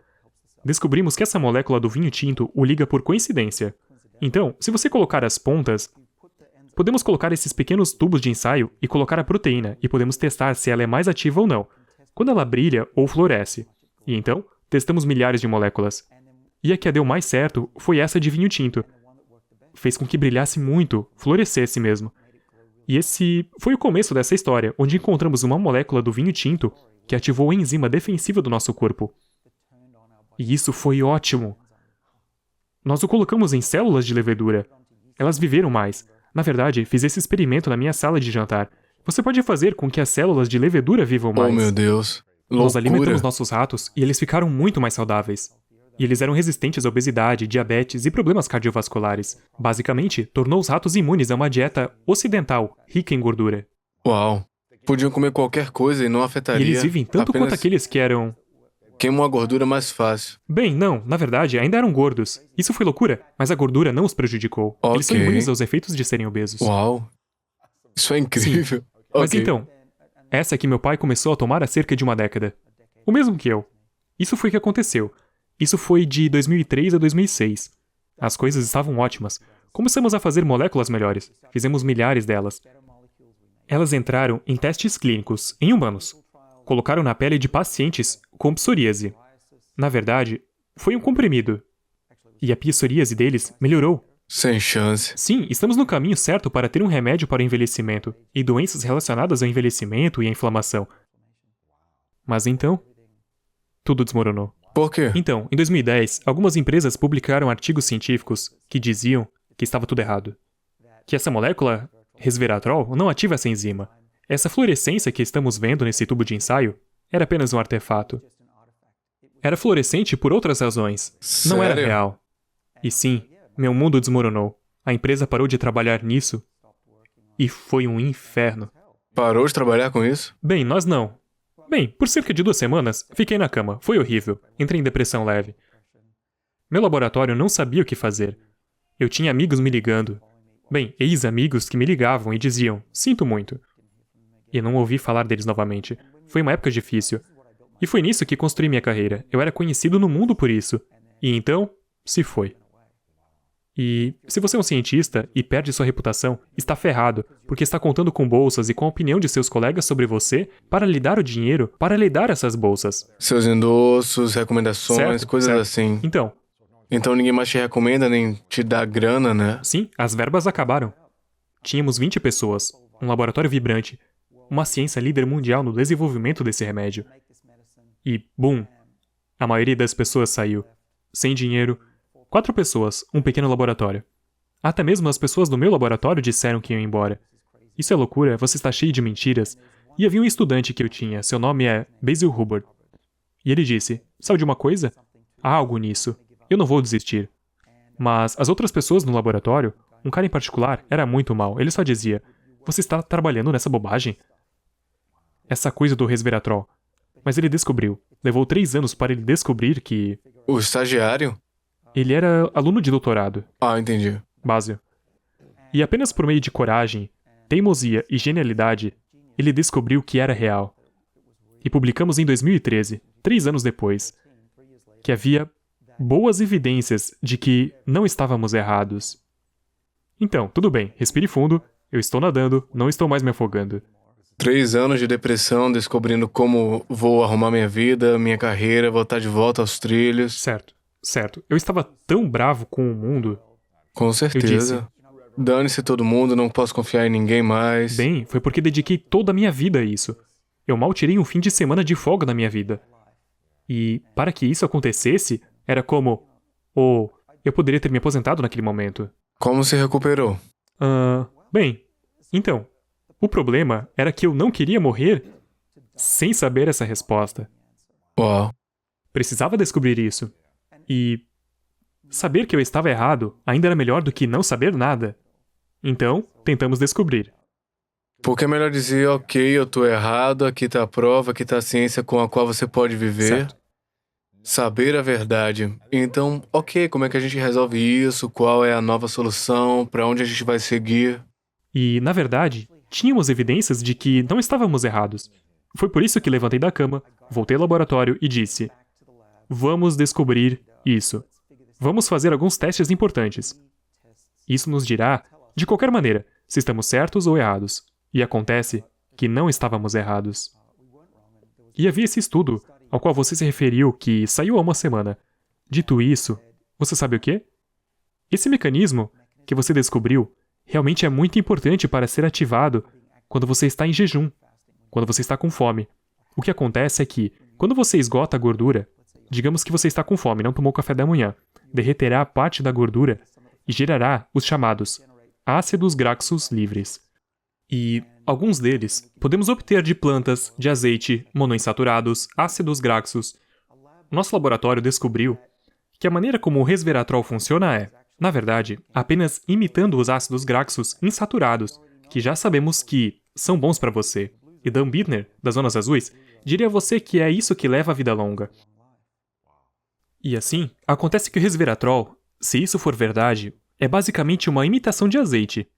Descobrimos que essa molécula do vinho tinto o liga por coincidência. Então, se você colocar as pontas, podemos colocar esses pequenos tubos de ensaio e colocar a proteína e podemos testar se ela é mais ativa ou não, quando ela brilha ou floresce. E então, testamos milhares de moléculas. E a que a deu mais certo foi essa de vinho tinto. Fez com que brilhasse muito, florescesse mesmo. E esse foi o começo dessa história, onde encontramos uma molécula do vinho tinto que ativou a enzima defensiva do nosso corpo. E isso foi ótimo. Nós o colocamos em células de levedura. Elas viveram mais. Na verdade, fiz esse experimento na minha sala de jantar. Você pode fazer com que as células de levedura vivam mais. Oh, meu Deus. Nós Loucura. alimentamos nossos ratos e eles ficaram muito mais saudáveis. E eles eram resistentes à obesidade, diabetes e problemas cardiovasculares. Basicamente, tornou os ratos imunes a uma dieta ocidental, rica em gordura. Uau. Podiam comer qualquer coisa e não E afetaria. eles vivem tanto Apenas quanto aqueles que eram... Queima uma gordura mais fácil. Bem, não, na verdade, ainda eram gordos. Isso foi loucura, mas a gordura não os prejudicou. Eles são Ok. imunes aos efeitos de serem obesos. Uau. Isso é incrível. Mas Ok. então, essa que meu pai começou a tomar há cerca de uma década. O mesmo que eu. Isso foi o que aconteceu. Isso foi de 2003 a 2006. As coisas estavam ótimas. Começamos a fazer moléculas melhores. Fizemos milhares delas. Elas entraram em testes clínicos, em humanos. Colocaram na pele de pacientes com psoríase. Na verdade, foi um comprimido. E a psoríase deles melhorou. Sem chance. Sim, estamos no caminho certo para ter um remédio para o envelhecimento e doenças relacionadas ao envelhecimento e à inflamação. Mas então, tudo desmoronou. Por quê? Então, em 2010, algumas empresas publicaram artigos científicos que diziam que estava tudo errado. Que essa molécula, resveratrol, não ativa essa enzima. Essa fluorescência que estamos vendo nesse tubo de ensaio Era apenas um artefato. Era fluorescente por outras razões. Não era Sério? real. E sim, meu mundo desmoronou. A empresa parou de trabalhar nisso. E foi um inferno. Parou de trabalhar com isso? Bem, nós não. Bem, por cerca de 2 semanas, fiquei na cama. Foi horrível. Entrei em depressão leve. Meu laboratório não sabia o que fazer. Eu tinha amigos me ligando. Bem, ex-amigos que me ligavam e diziam, sinto muito. E não ouvi falar deles novamente. Foi uma época difícil. E foi nisso que construí minha carreira. Eu era conhecido no mundo por isso. E então, se foi. E se você é um cientista e perde sua reputação, está ferrado, porque está contando com bolsas e com a opinião de seus colegas sobre você para lhe dar o dinheiro para lhe dar essas bolsas. Seus endossos, recomendações, Certo, coisas certo. assim. Então, Então ninguém mais te recomenda nem te dá grana, né? sim, as verbas acabaram. Tínhamos 20 pessoas, um laboratório vibrante, uma ciência líder mundial no desenvolvimento desse remédio. E, bum, a maioria das pessoas saiu. Sem dinheiro. 4 pessoas, um pequeno laboratório. Até mesmo as pessoas do meu laboratório disseram que iam embora. Isso é loucura, você está cheio de mentiras. E havia um estudante que eu tinha, seu nome é Basil Hubbard. E ele disse, sabe de uma coisa? Há algo nisso. Eu não vou desistir. Mas as outras pessoas no laboratório, um cara em particular, era muito mal. Ele só dizia, você está trabalhando nessa bobagem? Essa coisa do resveratrol. Mas ele descobriu. Levou 3 anos para ele descobrir que... O estagiário? Ele era aluno de doutorado. Ah, entendi. Basil. E apenas por meio de coragem, teimosia e genialidade, ele descobriu que era real. E publicamos em 2013, 3 anos depois, que havia boas evidências de que não estávamos errados. Então, tudo bem, respire fundo, eu estou nadando, não estou mais me afogando. 3 anos de depressão, descobrindo como vou arrumar minha vida, minha carreira, voltar de volta aos trilhos. Certo, certo. Eu estava tão bravo com o mundo. Com certeza. Dane-se todo mundo, não posso confiar em ninguém mais. Bem, foi porque dediquei toda a minha vida a isso. Eu mal tirei um fim de semana de folga na minha vida. E, para que isso acontecesse, era como... Oh, eu poderia ter me aposentado naquele momento. Como se recuperou? Bem, então, o problema era que eu não queria morrer sem saber essa resposta. Uau. Precisava descobrir isso. E saber que eu estava errado ainda era melhor do que não saber nada. Então, tentamos descobrir. Porque é melhor dizer, ok, eu tô errado, aqui tá a prova, aqui tá a ciência com a qual você pode viver. Certo. Saber a verdade. Então, ok, como é que a gente resolve isso? Qual é a nova solução? Pra onde a gente vai seguir? E, na verdade, tínhamos evidências de que não estávamos errados. Foi por isso que levantei da cama, voltei ao laboratório e disse: vamos descobrir isso. Vamos fazer alguns testes importantes. Isso nos dirá, de qualquer maneira, se estamos certos ou errados. E acontece que não estávamos errados. E havia esse estudo, ao qual você se referiu, que saiu há uma semana. Dito isso, você sabe o quê? Esse mecanismo que você descobriu realmente é muito importante para ser ativado quando você está em jejum, quando você está com fome. O que acontece é que, quando você esgota a gordura, digamos que você está com fome e não tomou café da manhã, derreterá parte da gordura e gerará os chamados ácidos graxos livres. E alguns deles podemos obter de plantas, de azeite, monoinsaturados, ácidos graxos. Nosso laboratório descobriu que a maneira como o resveratrol funciona é, na verdade, apenas imitando os ácidos graxos insaturados, que já sabemos que são bons para você. E Dan Bittner, das Zonas Azuis, diria a você que é isso que leva a vida longa. E assim, acontece que o resveratrol, se isso for verdade, é basicamente uma imitação de azeite,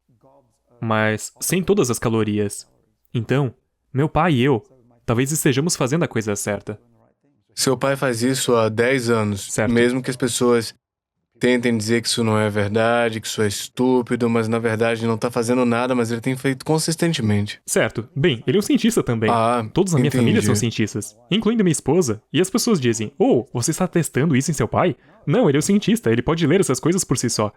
mas sem todas as calorias. Então, meu pai e eu, talvez estejamos fazendo a coisa certa. Seu pai faz isso há 10 anos. Certo. Mesmo que as pessoas tentem dizer que isso não é verdade, que isso é estúpido, mas na verdade não tá fazendo nada, mas ele tem feito consistentemente. Certo. Bem, ele é um cientista também. Ah, Todos na minha entendi. família são cientistas, incluindo minha esposa. E as pessoas dizem, oh, você está testando isso em seu pai? Não, ele é um cientista, ele pode ler essas coisas por si só.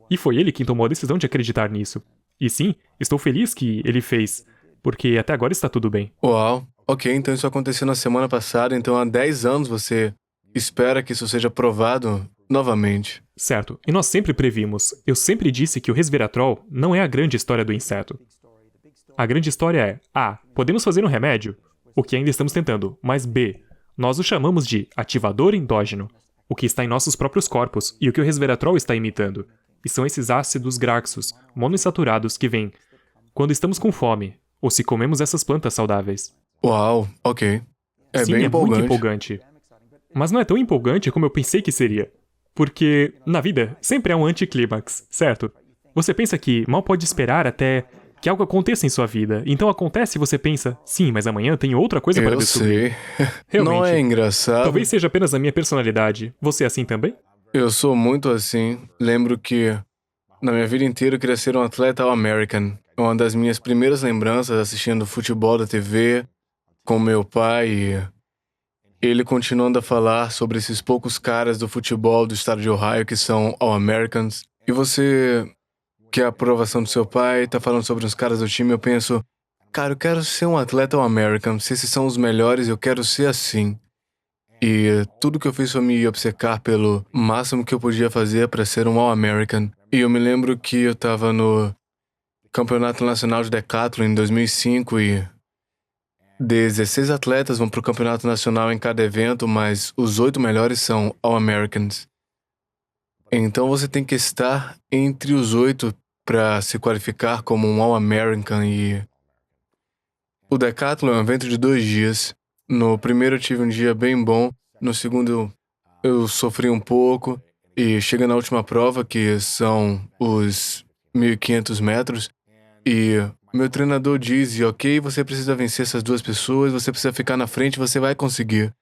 E foi ele quem tomou a decisão de acreditar nisso. E sim, estou feliz que ele fez, porque até agora está tudo bem. Uau. Ok, então isso aconteceu na semana passada, então há 10 anos você espera que isso seja provado novamente. Certo, e nós sempre previmos. Eu sempre disse que o resveratrol não é a grande história do inseto. A grande história é, podemos fazer um remédio? o que ainda estamos tentando, mas B, nós o chamamos de ativador endógeno, o que está em nossos próprios corpos e o que o resveratrol está imitando. E são esses ácidos graxos, monoinsaturados que vêm quando estamos com fome, ou se comemos essas plantas saudáveis. Uau, ok. É Sim, bem é empolgante. muito empolgante. Mas não é tão empolgante como eu pensei que seria. Porque, na vida, sempre há um anticlímax, certo? Você pensa que mal pode esperar até que algo aconteça em sua vida. Então acontece e você pensa, sim, mas amanhã tem outra coisa para Eu descobrir. sei. Realmente. Não é engraçado? Talvez seja apenas a minha personalidade. Você é assim também? Eu sou muito assim. Lembro que na minha vida inteira eu queria ser um atleta All-American. Uma das minhas primeiras lembranças assistindo futebol da TV com meu pai e ele continuando a falar sobre esses poucos caras do futebol do estado de Ohio que são All-Americans. E você, que é a aprovação do seu pai, tá falando sobre os caras do time, eu penso, cara, eu quero ser um atleta All-American. Se esses são os melhores, eu quero ser assim. E tudo que eu fiz foi me obcecar pelo máximo que eu podia fazer para ser um All-American. E eu me lembro que eu tava no Campeonato Nacional de Decathlon em 2005 e 16 atletas vão pro Campeonato Nacional em cada evento, mas os 8 melhores são All-Americans. Então você tem que estar entre os 8 para se qualificar como um All-American e o Decathlon é um evento de 2 dias. No primeiro eu tive um dia bem bom, no segundo eu sofri um pouco e chega na última prova, que são os 1.500 metros, e meu treinador diz, ok, você precisa vencer essas 2 pessoas, você precisa ficar na frente, você vai conseguir.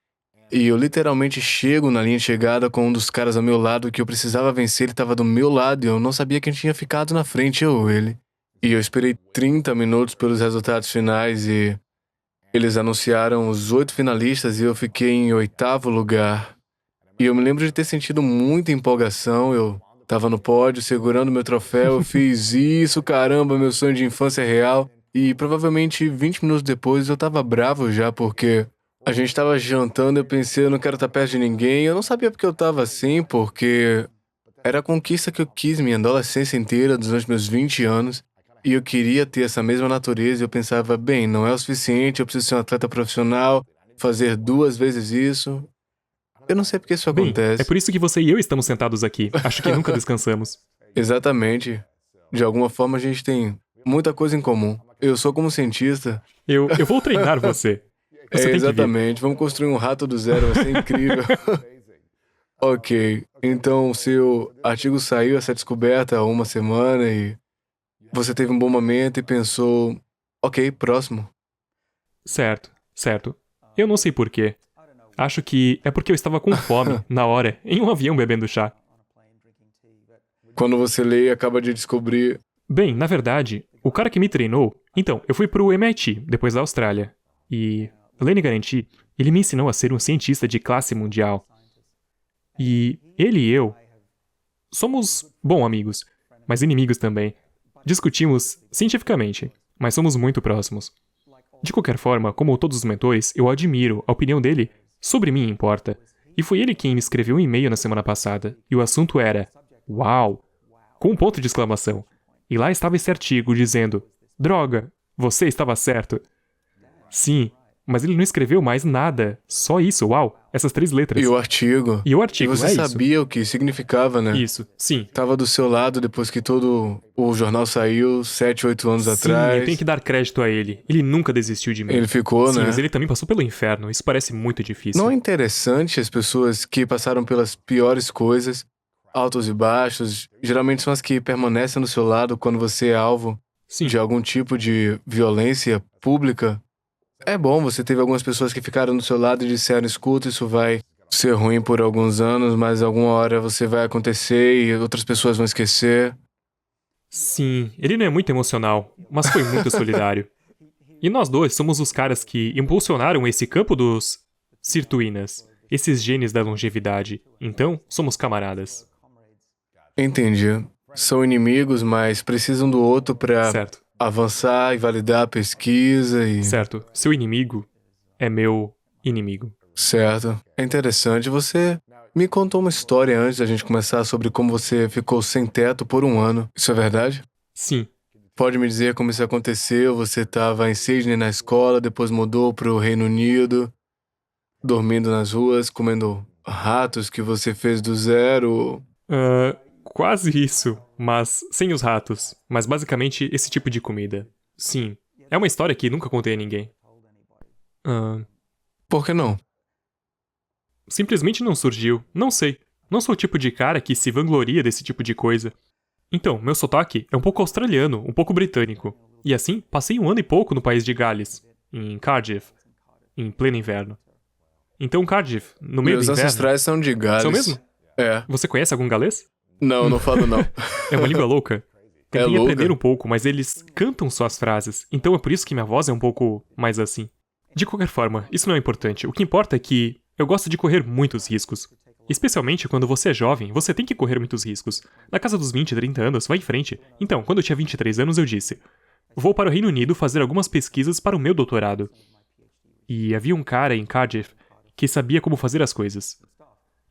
E eu literalmente chego na linha de chegada com um dos caras ao meu lado que eu precisava vencer, ele estava do meu lado e eu não sabia quem tinha ficado na frente, eu ou ele. E eu esperei 30 minutos pelos resultados finais e eles anunciaram os 8 finalistas e eu fiquei em 8º lugar. E eu me lembro de ter sentido muita empolgação. Eu tava no pódio segurando meu troféu, eu fiz isso, caramba, meu sonho de infância é real. E provavelmente 20 minutos depois eu tava bravo já, porque a gente tava jantando, eu pensei, eu não quero estar perto de ninguém. Eu não sabia porque eu tava assim, porque era a conquista que eu quis minha adolescência inteira, durante meus 20 anos. E eu queria ter essa mesma natureza e eu pensava, bem, não é o suficiente, eu preciso ser um atleta profissional, fazer 2 vezes isso. Eu não sei porque isso Bem, acontece. é por isso que você e eu estamos sentados aqui. Acho que nunca descansamos. Exatamente. De alguma forma a gente tem muita coisa em comum. Eu sou como cientista. Eu vou treinar você. Você tem que vir. Exatamente. Vamos construir um rato do zero, vai ser incrível. Ok. Então, seu artigo saiu, essa descoberta, há 1 semana e você teve um bom momento e pensou, ok, próximo. Certo, certo. Eu não sei porquê. Acho que é porque eu estava com fome, na hora, em um avião bebendo chá. Quando você lê e acaba de descobrir... Bem, na verdade, o cara que me treinou... Então, eu fui pro MIT, depois da Austrália. E, além de garantir, ele me ensinou a ser um cientista de classe mundial. E ele e eu... somos, bom, amigos, mas inimigos também. Discutimos cientificamente, mas somos muito próximos. De qualquer forma, como todos os mentores, eu admiro, a opinião dele sobre mim importa. E foi ele quem me escreveu um e-mail na semana passada, e o assunto era "Uau!", com um ponto de exclamação. E lá estava esse artigo dizendo "Droga, você estava certo". Sim, mas ele não escreveu mais nada, só isso, uau, essas 3 letras. E o artigo? E o artigo, E você é sabia o que significava, né? Isso, sim. Tava do seu lado depois que todo o jornal saiu, 7, 8 anos Sim, atrás. eu tenho que dar crédito a ele. Ele nunca desistiu de mim. Ele ficou, Sim, né? mas ele também passou pelo inferno. Isso parece muito difícil. Não é interessante as pessoas que passaram pelas piores coisas, altos e baixos, geralmente são as que permanecem no seu lado quando você é alvo Sim. de algum tipo de violência pública? É bom, você teve algumas pessoas que ficaram do seu lado e disseram, escuta, isso vai ser ruim por alguns anos, mas alguma hora você vai acontecer e outras pessoas vão esquecer. Sim, ele não é muito emocional, mas foi muito solidário. E nós dois somos os caras que impulsionaram esse campo dos sirtuínas, esses genes da longevidade. Então, somos camaradas. Entendi. São inimigos, mas precisam do outro pra Certo, avançar e validar a pesquisa e... certo. Seu inimigo é meu inimigo. Certo. É interessante. Você me contou uma história antes da gente começar sobre como você ficou sem teto por 1 ano. Isso é verdade? Sim, pode me dizer como isso aconteceu? Você estava em Sydney na escola, depois mudou para o Reino Unido, dormindo nas ruas, comendo ratos que você fez do zero. Quase isso, mas sem os ratos. Mas basicamente esse tipo de comida. Sim, é uma história que nunca contei a ninguém. Por que não? Simplesmente não surgiu, não sei. Não sou o tipo de cara que se vangloria desse tipo de coisa. Então, meu sotaque é um pouco australiano, um pouco britânico. E assim, passei 1 ano e pouco no país de Gales, em Cardiff, em pleno inverno. Então, Cardiff, no meio Meus do inverno... ancestrais são de Gales. São mesmo? É. Você conhece algum galês? Não, não falo não. É uma língua louca. Tentei louca? aprender um pouco, mas eles cantam suas frases, então é por isso que minha voz é um pouco mais assim. De qualquer forma, isso não é importante. O que importa é que eu gosto de correr muitos riscos. Especialmente quando você é jovem, você tem que correr muitos riscos. Na casa dos 20, 30 anos, vai em frente. Então, quando eu tinha 23 anos, eu disse: vou para o Reino Unido fazer algumas pesquisas para o meu doutorado. E havia um cara em Cardiff que sabia como fazer as coisas.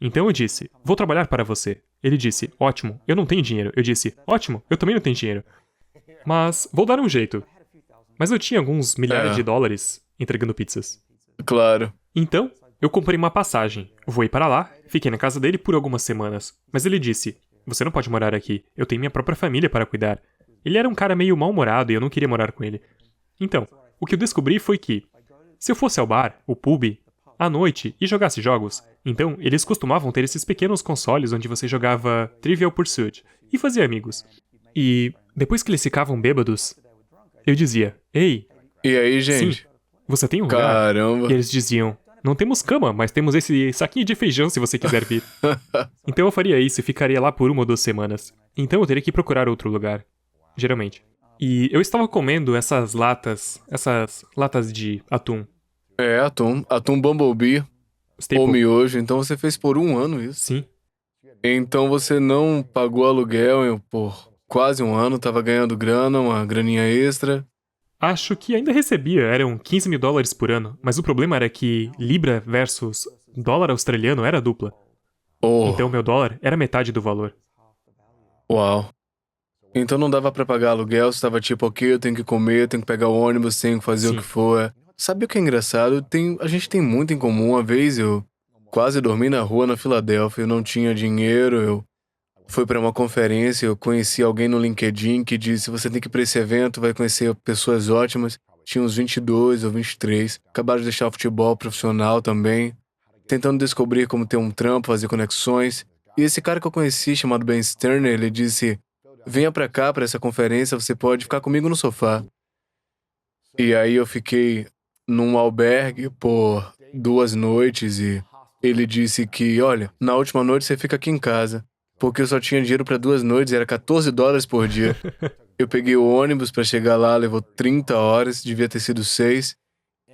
Então eu disse: vou trabalhar para você. Ele disse: ótimo, eu não tenho dinheiro. Eu disse: ótimo, eu também não tenho dinheiro. Mas vou dar um jeito. Mas eu tinha alguns milhares de dólares entregando pizzas. Claro. Então, eu comprei uma passagem. Voei para lá, fiquei na casa dele por algumas semanas. Mas ele disse: você não pode morar aqui, eu tenho minha própria família para cuidar. Ele era um cara meio mal-humorado e eu não queria morar com ele. Então, o que eu descobri foi que, se eu fosse ao bar, o pub, à noite e jogasse jogos, então eles costumavam ter esses pequenos consoles onde você jogava Trivial Pursuit e fazia amigos. E depois que eles ficavam bêbados, eu dizia: ei, E aí, gente? sim, você tem um lugar? Caramba. E eles diziam: não temos cama, mas temos esse saquinho de feijão se você quiser vir. Então eu faria isso e ficaria lá por 1 ou 2 semanas. Então eu teria que procurar outro lugar. Geralmente. E eu estava comendo essas latas de atum. É, atum Bumblebee Staple. ou miojo. Então você fez por 1 ano isso. Sim. Então você não pagou aluguel por quase 1 ano, tava ganhando grana, uma graninha extra. Acho que ainda recebia, eram 15 mil dólares por ano, mas o problema era que Libra versus dólar australiano era dupla. Oh, Então meu dólar era metade do valor. uau. Então não dava pra pagar aluguel, você tava tipo, ok, eu tenho que comer, eu tenho que pegar o ônibus, tenho que fazer Sim. o que for. Sabe o que é engraçado? A gente tem muito em comum. Uma vez eu quase dormi na rua na Filadélfia, eu não tinha dinheiro, eu fui pra uma conferência, eu conheci alguém no LinkedIn que disse: você tem que ir pra esse evento, vai conhecer pessoas ótimas. Tinha uns 22 ou 23, acabaram de deixar o futebol profissional também, tentando descobrir como ter um trampo, fazer conexões. E esse cara que eu conheci, chamado Ben Sterner, ele disse: venha pra cá, pra essa conferência, você pode ficar comigo no sofá. E aí eu fiquei num albergue por 2 noites e ele disse que, olha, na última noite você fica aqui em casa, porque eu só tinha dinheiro pra 2 noites e era 14 dólares por dia. Eu peguei o ônibus pra chegar lá, levou 30 horas, devia ter sido 6.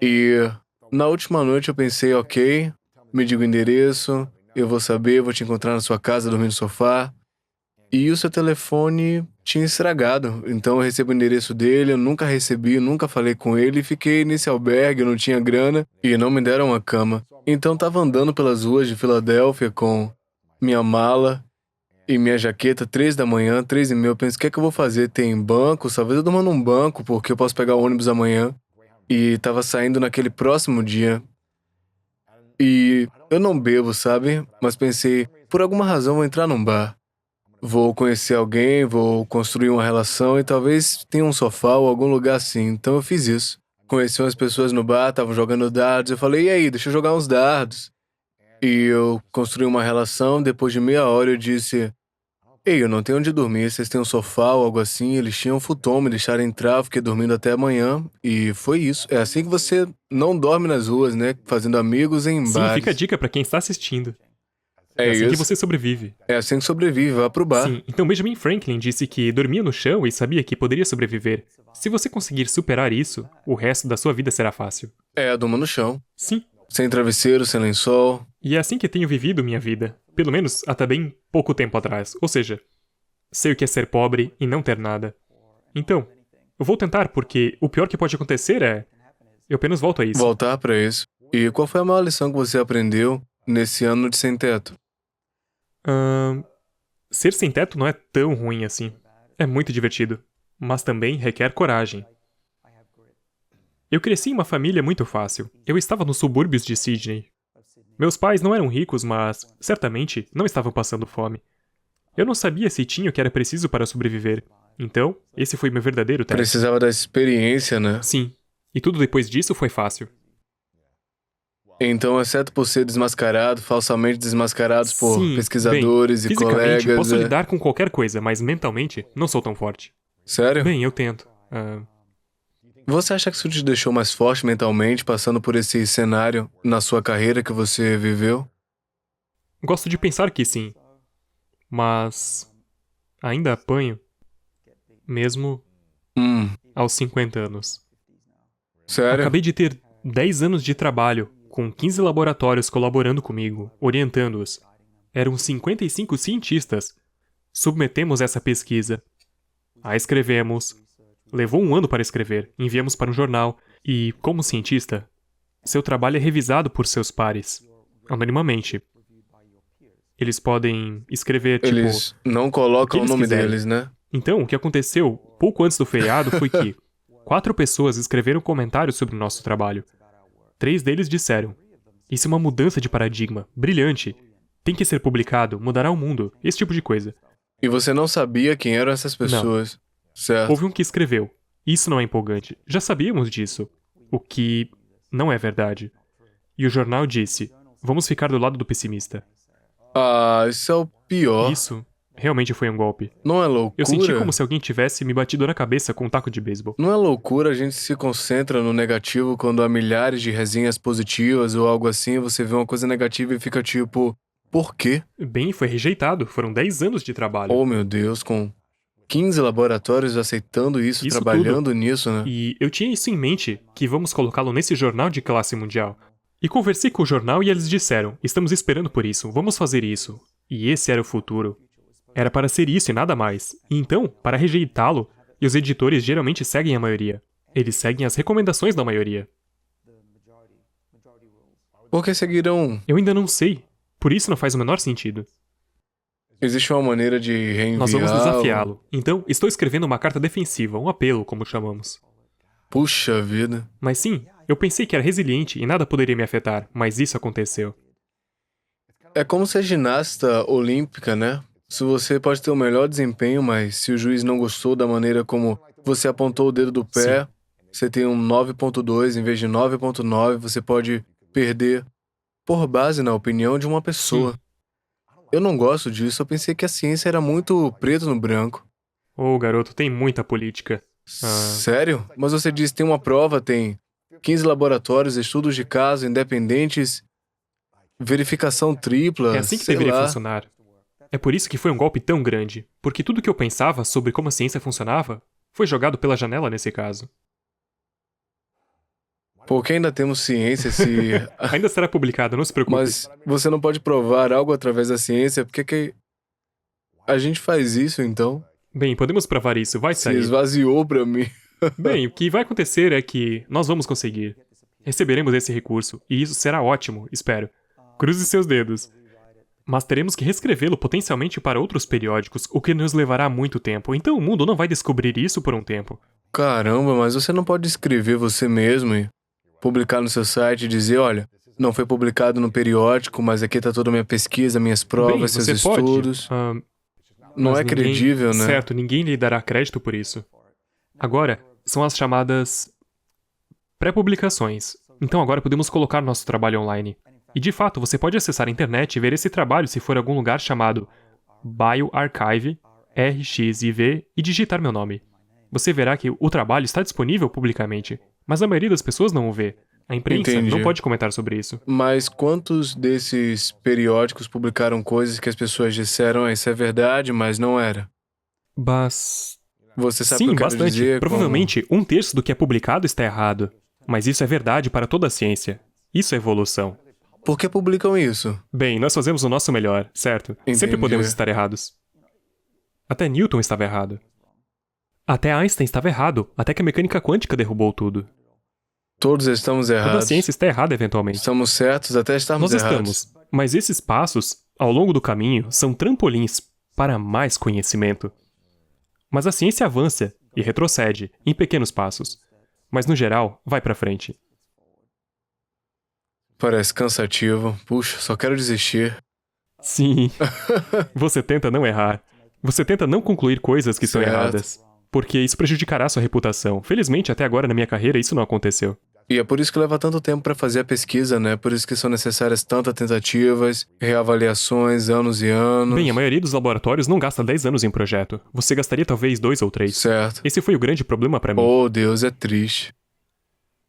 E na última noite eu pensei, ok, me diga o endereço, eu vou saber, vou te encontrar na sua casa, dormir no sofá. E o seu telefone tinha estragado, então eu recebo o endereço dele, eu nunca recebi, nunca falei com ele, fiquei nesse albergue, eu não tinha grana e não me deram uma cama. Então tava andando pelas ruas de Filadélfia com minha mala e minha jaqueta, 3 da manhã, 3h30, eu penso, o que é que eu vou fazer? Tem banco? Talvez eu durma num banco, porque eu posso pegar o ônibus amanhã. E tava saindo naquele próximo dia. E eu não bebo, sabe? Mas pensei, por alguma razão vou entrar num bar. Vou conhecer alguém, vou construir uma relação e talvez tenha um sofá ou algum lugar assim. Então eu fiz isso. Conheci umas pessoas no bar, estavam jogando dardos. Eu falei, e aí, deixa eu jogar uns dardos. E eu construí uma relação. Depois de meia hora eu disse, ei, eu não tenho onde dormir, vocês têm um sofá ou algo assim? Eles tinham futon, me deixaram entrar, eu fiquei dormindo até amanhã. E foi isso. É assim que você não dorme nas ruas, né? Fazendo amigos em Sim, bares. fica a dica pra quem está assistindo. É assim isso. que você sobrevive. É assim que sobrevive, vá pro bar. Sim, então Benjamin Franklin disse que dormia no chão e sabia que poderia sobreviver. Se você conseguir superar isso, o resto da sua vida será fácil. É, durma no chão. Sim, Sem travesseiro, sem lençol. e é assim que tenho vivido minha vida. Pelo menos até bem pouco tempo atrás. Ou seja, sei o que é ser pobre e não ter nada. Então, eu vou tentar porque o pior que pode acontecer é... eu apenas volto a isso. Voltar pra isso. E qual foi a maior lição que você aprendeu nesse ano de sem teto? Ser sem teto não é tão ruim assim. É muito divertido. mas também requer coragem. Eu cresci em uma família muito fácil. Eu estava nos subúrbios de Sydney. Meus pais não eram ricos, mas, certamente, não estavam passando fome. Eu não sabia se tinha o que era preciso para sobreviver. Então, esse foi meu verdadeiro teste. Precisava da experiência, né? Sim. E tudo depois disso foi fácil. Então, exceto por ser desmascarado, falsamente desmascarados por Sim, pesquisadores bem, e fisicamente, colegas... posso lidar com qualquer coisa, mas mentalmente, não sou tão forte. Sério? Bem, eu tento. Você acha que isso te deixou mais forte mentalmente, passando por esse cenário na sua carreira que você viveu? Gosto de pensar que sim. Mas... ainda apanho. Mesmo aos 50 anos. Sério? Acabei de ter 10 anos de trabalho, com 15 laboratórios colaborando comigo, orientando-os. Eram 55 cientistas. Submetemos essa pesquisa. A escrevemos. Levou 1 ano para escrever, enviamos para um jornal. E, como cientista, seu trabalho é revisado por seus pares, anonimamente. Eles podem escrever, tipo... Eles não colocam o eles nome quiserem. deles, né? Então, o que aconteceu pouco antes do feriado foi que 4 pessoas escreveram comentários sobre o nosso trabalho. 3 deles disseram: isso é uma mudança de paradigma, brilhante. Tem que ser publicado, mudará o mundo, esse tipo de coisa. E você não sabia quem eram essas pessoas. Certo. Houve um que escreveu: isso não é empolgante, já sabíamos disso. O que não é verdade. E o jornal disse: vamos ficar do lado do pessimista. Ah, isso é o pior. Isso realmente foi um golpe. Não é loucura? Eu senti como se alguém tivesse me batido na cabeça com um taco de beisebol. Não é loucura a gente se concentra no negativo quando há milhares de resenhas positivas ou algo assim, você vê uma coisa negativa e fica tipo, por quê? Bem, foi rejeitado. Foram 10 anos de trabalho. Oh, meu Deus, com 15 laboratórios aceitando isso trabalhando nisso, né? E eu tinha isso em mente, que vamos colocá-lo nesse jornal de classe mundial. E conversei com o jornal e eles disseram: estamos esperando por isso, vamos fazer isso. E esse era o futuro. Era para ser isso e nada mais. E então, para rejeitá-lo, e os editores geralmente seguem a maioria. Eles seguem as recomendações da maioria. Por que seguirão? Eu ainda não sei. Por isso não faz o menor sentido. Existe uma maneira de reenviar... Nós vamos desafiá-lo. Então, estou escrevendo uma carta defensiva, um apelo, como chamamos. Puxa vida. Mas sim, eu pensei que era resiliente e nada poderia me afetar, mas isso aconteceu. É como ser ginasta olímpica, né? Se você pode ter o melhor desempenho, mas se o juiz não gostou da maneira como você apontou o dedo do pé, Sim. você tem um 9.2 em vez de 9.9, você pode perder por base na opinião de uma pessoa. Sim. Eu não gosto disso, eu pensei que a ciência era muito preto no branco. Ô, garoto, tem muita política. Sério? Mas você disse que tem uma prova, tem 15 laboratórios, estudos de caso, independentes, verificação tripla, É assim que sei deveria lá. funcionar. É por isso que foi um golpe tão grande, porque tudo que eu pensava sobre como a ciência funcionava foi jogado pela janela nesse caso. Por que ainda temos ciência se... Ainda será publicado, não se preocupe. Mas você não pode provar algo através da ciência, por que a gente faz isso, então? Bem, podemos provar isso, vai Se sair. esvaziou pra mim. Bem, o que vai acontecer é que nós vamos conseguir. Receberemos esse recurso, e isso será ótimo, espero. Cruze seus dedos. Mas teremos que reescrevê-lo potencialmente para outros periódicos, o que nos levará muito tempo, então o mundo não vai descobrir isso por um tempo. Caramba, mas você não pode escrever você mesmo e publicar no seu site e dizer, olha, não foi publicado no periódico, mas aqui tá toda a minha pesquisa, minhas provas, Bem, seus você estudos. pode. Não Mas é ninguém- credível, né? Certo, ninguém lhe dará crédito por isso. Agora, são as chamadas pré-publicações. Então agora podemos colocar nosso trabalho online. E de fato, você pode acessar a internet e ver esse trabalho se for algum lugar chamado bioarchive, RXIV, e digitar meu nome. Você verá que o trabalho está disponível publicamente, mas a maioria das pessoas não o vê. A imprensa Entendi. não pode comentar sobre isso. Mas quantos desses periódicos publicaram coisas que as pessoas disseram, ah, isso é verdade, mas não era? Você sabe o Sim, que eu quero bastante. dizer? como- Provavelmente 1/3 do que é publicado está errado. Mas isso é verdade para toda a ciência. Isso é evolução. Por que publicam isso? Bem, nós fazemos o nosso melhor, certo? Entendi. Sempre podemos estar errados. Até Newton estava errado. Até Einstein estava errado, até que a mecânica quântica derrubou tudo. Todos estamos Toda a errados. ciência está errada eventualmente. Estamos certos até estarmos Nós errados. estamos. Mas esses passos, ao longo do caminho, são trampolins para mais conhecimento. Mas a ciência avança, e retrocede, em pequenos passos. Mas, no geral, vai pra frente. Parece cansativo. Puxa, só quero desistir. Sim. Você tenta não errar. Você tenta não concluir coisas que estão Certo. erradas. Porque isso prejudicará sua reputação. Felizmente, até agora na minha carreira, isso não aconteceu. E é por isso que leva tanto tempo para fazer a pesquisa, né? Por isso que são necessárias tantas tentativas, reavaliações, anos e anos. Bem, a maioria dos laboratórios não gasta 10 anos em projeto. Você gastaria talvez 2 ou 3. Certo. Esse foi o grande problema pra mim. Oh, Deus, é triste.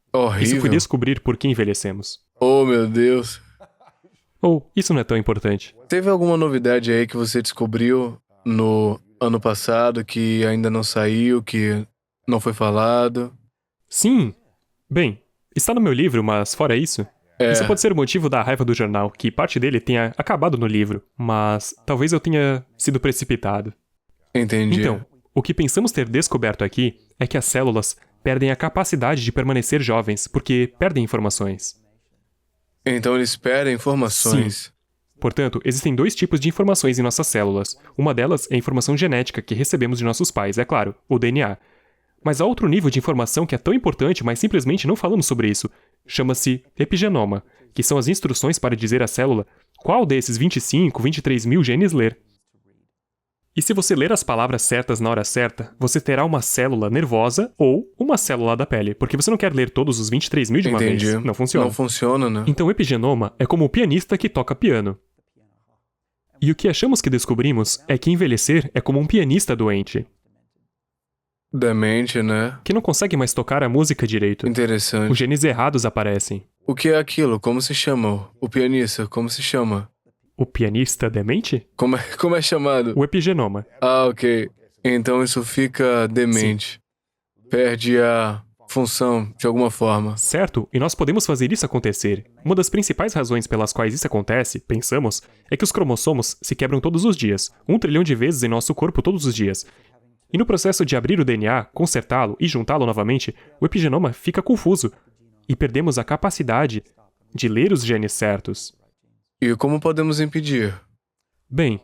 Isso Horrível. foi descobrir por que envelhecemos. Oh, meu Deus. Ou, isso não é tão importante. Teve alguma novidade aí que você descobriu no ano passado que ainda não saiu, que não foi falado? Sim. Bem, está no meu livro, mas fora isso... Isso pode ser o motivo da raiva do jornal, que parte dele tenha acabado no livro, mas talvez eu tenha sido precipitado. Entendi. Então, o que pensamos ter descoberto aqui é que as células perdem a capacidade de permanecer jovens porque perdem informações. Então eles perdem informações. Portanto, existem 2 tipos de informações em nossas células. Uma delas é a informação genética que recebemos de nossos pais, é claro, o DNA. Mas há outro nível de informação que é tão importante, mas simplesmente não falamos sobre isso. Chama-se epigenoma, que são as instruções para dizer à célula qual desses 25, 23 mil genes ler. E se você ler as palavras certas na hora certa, você terá uma célula nervosa ou uma célula da pele, porque você não quer ler todos os 23 mil de uma Entendi. vez. Não funciona. Não funciona, né? Então o epigenoma é como o pianista que toca piano. E o que achamos que descobrimos é que envelhecer é como um pianista doente, Demente, né? que não consegue mais tocar a música direito. Interessante. Os genes errados aparecem. O que é aquilo? Como se chama? O pianista, como se chama? O pianista demente? Como é chamado? O epigenoma. Ah, ok. Então isso fica demente. Perde a função de alguma forma. Certo, e nós podemos fazer isso acontecer. Uma das principais razões pelas quais isso acontece, pensamos, é que os cromossomos se quebram todos os dias, 1 trilhão de vezes em nosso corpo todos os dias. E no processo de abrir o DNA, consertá-lo e juntá-lo novamente, o epigenoma fica confuso. E perdemos a capacidade de ler os genes certos. E como podemos impedir? Bem,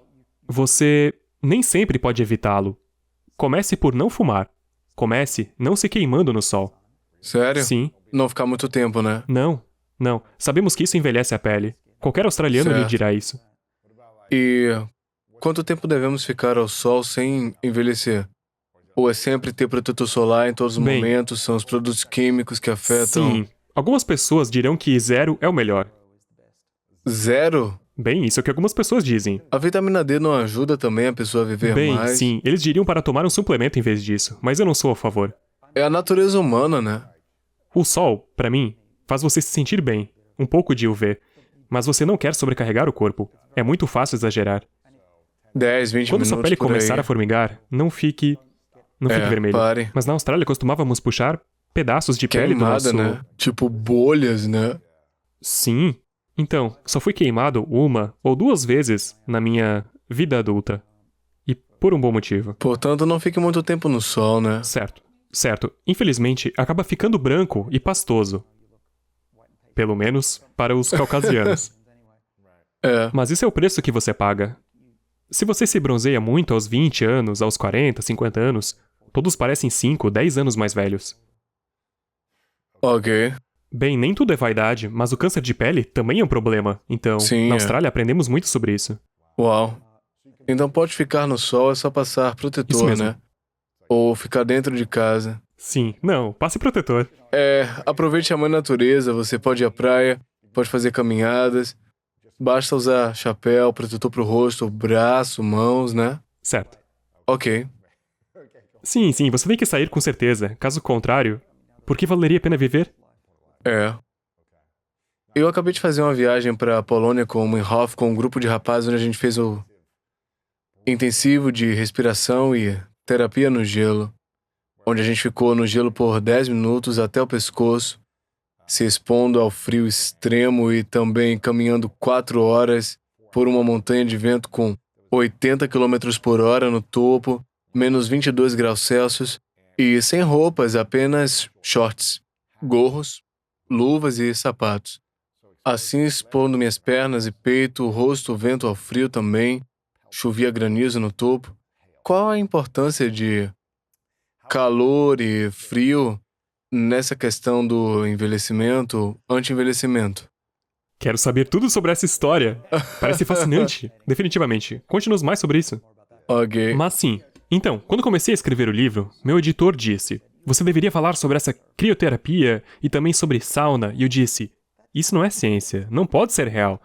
você nem sempre pode evitá-lo. Comece por não fumar. Comece não se queimando no sol. Sério? Sim. Não ficar muito tempo, né? Não. Sabemos que isso envelhece a pele. Qualquer australiano lhe Certo. dirá isso. E quanto tempo devemos ficar ao sol sem envelhecer? Ou é sempre ter protetor solar em todos os Bem, momentos? São os produtos químicos que afetam? Sim. Algumas pessoas dirão que 0 é o melhor. 0? Bem, isso é o que algumas pessoas dizem. A vitamina D não ajuda também a pessoa a viver Bem, mais? sim, eles diriam para tomar um suplemento em vez disso, mas eu não sou a favor. É a natureza humana, né? O sol, pra mim, faz você se sentir bem, um pouco de UV, mas você não quer sobrecarregar o corpo. É muito fácil exagerar. 10, 20 Quando minutos sua pele por começar aí. a formigar, não fique vermelho. pare. Mas na Austrália costumávamos puxar pedaços de pele do Queimada, nosso... né? Tipo bolhas, né? Sim. Então, só fui queimado 1 ou 2 vezes na minha vida adulta. E por um bom motivo. Portanto, não fique muito tempo no sol, né? Certo. Infelizmente, acaba ficando branco e pastoso. Pelo menos para os caucasianos. É. Mas esse é o preço que você paga. Se você se bronzeia muito aos 20 anos, aos 40, 50 anos, todos parecem 5, 10 anos mais velhos. Ok. Bem, nem tudo é vaidade, mas o câncer de pele também é um problema. Então, Sim, na é. Austrália aprendemos muito sobre isso. Uau. Então pode ficar no sol, é só passar Isso protetor, mesmo. né? Ou ficar dentro de casa. Sim, não, passe protetor. Aproveite a mãe natureza, você pode ir à praia, pode fazer caminhadas. Basta usar chapéu, protetor pro rosto, braço, mãos, né? Certo. Ok. Sim, você tem que sair com certeza. Caso contrário, por que valeria a pena viver? Eu acabei de fazer uma viagem pra Polônia com o Minhoff, com um grupo de rapazes onde a gente fez o intensivo de respiração e terapia no gelo. Onde a gente ficou no gelo por 10 minutos até o pescoço, se expondo ao frio extremo e também caminhando 4 horas por uma montanha de vento com 80 km por hora no topo, menos 22 graus Celsius, e sem roupas, apenas shorts, gorros, luvas e sapatos. Assim expondo minhas pernas e peito, o rosto, o vento ao frio também, chovia granizo no topo. Qual a importância de calor e frio nessa questão do envelhecimento, anti-envelhecimento. Quero saber tudo sobre essa história. Parece fascinante. Definitivamente. Conte-nos mais sobre isso. Ok. Mas sim. Então, quando comecei a escrever o livro, meu editor disse: você deveria falar sobre essa crioterapia e também sobre sauna. E eu disse: isso não é ciência. Não pode ser real.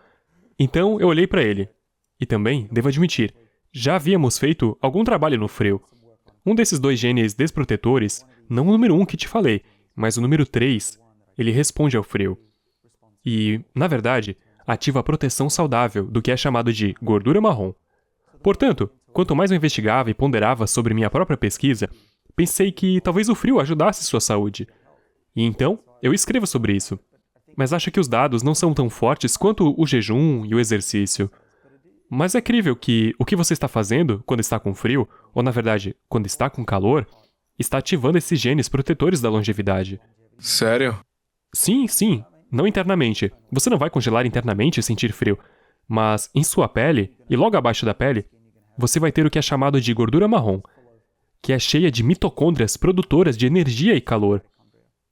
Então, eu olhei para ele. E também, devo admitir, já havíamos feito algum trabalho no frio. Um desses 2 genes desprotetores, não o número 1 que te falei, mas o número 3, ele responde ao frio. E, na verdade, ativa a proteção saudável do que é chamado de gordura marrom. Portanto, quanto mais eu investigava e ponderava sobre minha própria pesquisa, pensei que talvez o frio ajudasse sua saúde. E então, eu escrevo sobre isso. Mas acho que os dados não são tão fortes quanto o jejum e o exercício. Mas é crível que o que você está fazendo quando está com frio, ou na verdade, quando está com calor, está ativando esses genes protetores da longevidade. Sério? Sim, não internamente. Você não vai congelar internamente e sentir frio. Mas em sua pele, e logo abaixo da pele, você vai ter o que é chamado de gordura marrom, que é cheia de mitocôndrias produtoras de energia e calor.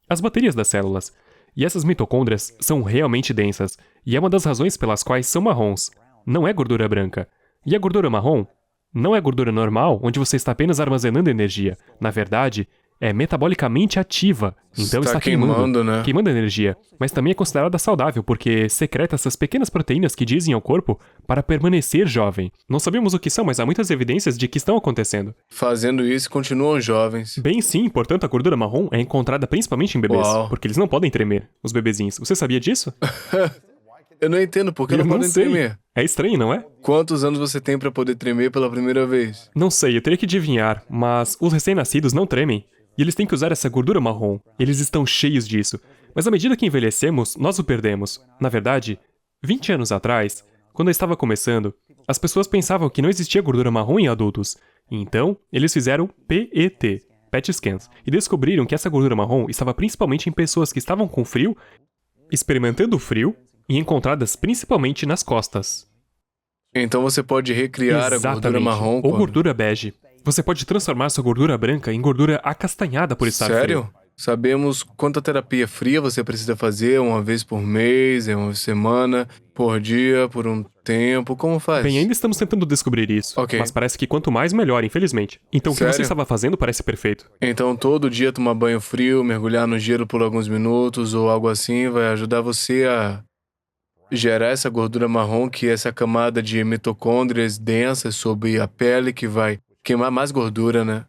As baterias das células. E essas mitocôndrias são realmente densas, e é uma das razões pelas quais são marrons. Não é gordura branca. E a gordura marrom não é gordura normal, onde você está apenas armazenando energia. Na verdade, é metabolicamente ativa, então está queimando, né? Queimando energia. Mas também é considerada saudável, porque secreta essas pequenas proteínas que dizem ao corpo para permanecer jovem. Não sabemos o que são, mas há muitas evidências de que estão acontecendo. Fazendo isso, continuam jovens. Bem sim, portanto a gordura marrom é encontrada principalmente em bebês, Uau. porque eles não podem tremer, os bebezinhos. Você sabia disso? Eu não entendo por que Eu não podem sei. tremer. É estranho, não é? Quantos anos você tem pra poder tremer pela primeira vez? Não sei, eu teria que adivinhar, mas os recém-nascidos não tremem. E eles têm que usar essa gordura marrom. Eles estão cheios disso. Mas à medida que envelhecemos, nós o perdemos. Na verdade, 20 anos atrás, quando eu estava começando, as pessoas pensavam que não existia gordura marrom em adultos. E então, eles fizeram PET, PET scans, e descobriram que essa gordura marrom estava principalmente em pessoas que estavam com frio, experimentando o frio, e encontradas principalmente nas costas. Então você pode recriar a gordura marrom ou quando... gordura bege. Você pode transformar sua gordura branca em gordura acastanhada por estar Sério? frio. Sabemos quanta terapia fria você precisa fazer, uma vez por mês, em uma semana, por dia, por um tempo, como faz? Bem, ainda estamos tentando descobrir isso, Ok. mas parece que quanto mais melhor, infelizmente. Então o que Sério? você estava fazendo parece perfeito. Então todo dia tomar banho frio, mergulhar no gelo por alguns minutos ou algo assim vai ajudar você a gerar essa gordura marrom, que é essa camada de mitocôndrias densas sobre a pele que vai queimar mais gordura, né?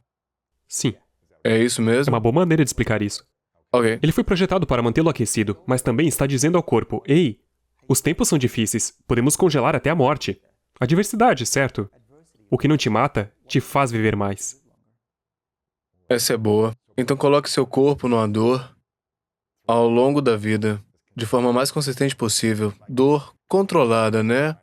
Sim, É isso é mesmo? uma boa maneira de explicar isso. Ok. Ele foi projetado para mantê-lo aquecido, mas também está dizendo ao corpo: ei, os tempos são difíceis, podemos congelar até a morte. A diversidade, certo? O que não te mata, te faz viver mais. Essa é boa. Então coloque seu corpo numa dor ao longo da vida, de forma mais consistente possível. Dor controlada, né?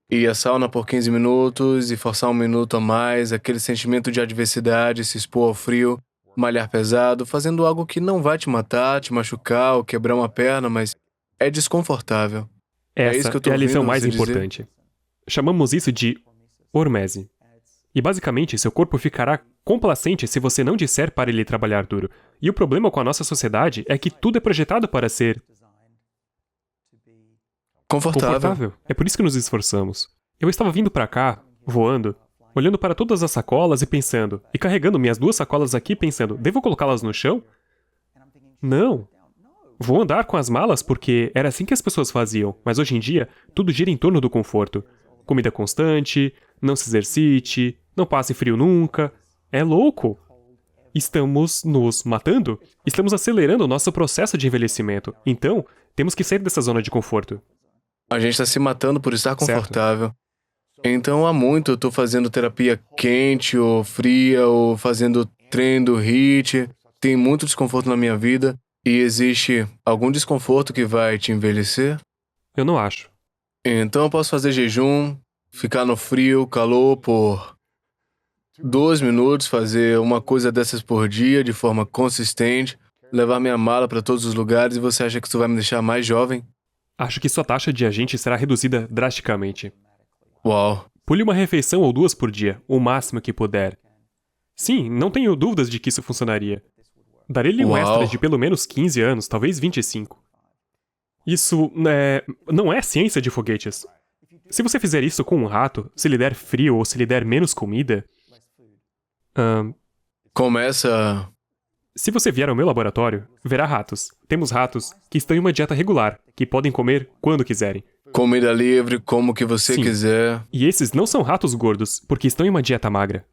Ir à sauna por 15 minutos e forçar um minuto a mais, aquele sentimento de adversidade, se expor ao frio, malhar pesado, fazendo algo que não vai te matar, te machucar ou quebrar uma perna, mas é desconfortável. Essa isso que eu tô é a lição ouvindo mais você dizer? importante. Chamamos isso de hormese. E basicamente, seu corpo ficará complacente se você não disser para ele trabalhar duro. E o problema com a nossa sociedade é que tudo é projetado para ser confortável. É por isso que nos esforçamos. Eu estava vindo para cá, voando, olhando para todas as sacolas e pensando, e carregando minhas 2 sacolas aqui pensando, devo colocá-las no chão? Não. Vou andar com as malas porque era assim que as pessoas faziam, mas hoje em dia tudo gira em torno do conforto. Comida constante, não se exercite, não passe frio nunca. É louco. Estamos nos matando. Estamos acelerando o nosso processo de envelhecimento. Então, temos que sair dessa zona de conforto. A gente tá se matando por estar confortável. Então há muito eu tô fazendo terapia quente ou fria ou fazendo treino do HIIT. Tem muito desconforto na minha vida. E existe algum desconforto que vai te envelhecer? Eu não acho. Então eu posso fazer jejum, ficar no frio, calor por 2 minutos, fazer uma coisa dessas por dia de forma consistente, levar minha mala para todos os lugares e você acha que isso vai me deixar mais jovem? Acho que sua taxa de agente será reduzida drasticamente. Uau. Pule uma refeição ou 2 por dia, o máximo que puder. Sim, não tenho dúvidas de que isso funcionaria. Darei-lhe um Uau. extra de pelo menos 15 anos, talvez 25. Isso não é ciência de foguetes. Se você fizer isso com um rato, se lhe der frio ou se lhe der menos comida... Começa... Se você vier ao meu laboratório, verá ratos. Temos ratos que estão em uma dieta regular, que podem comer quando quiserem. Comida livre, como que você Sim. quiser. E esses não são ratos gordos, porque estão em uma dieta magra.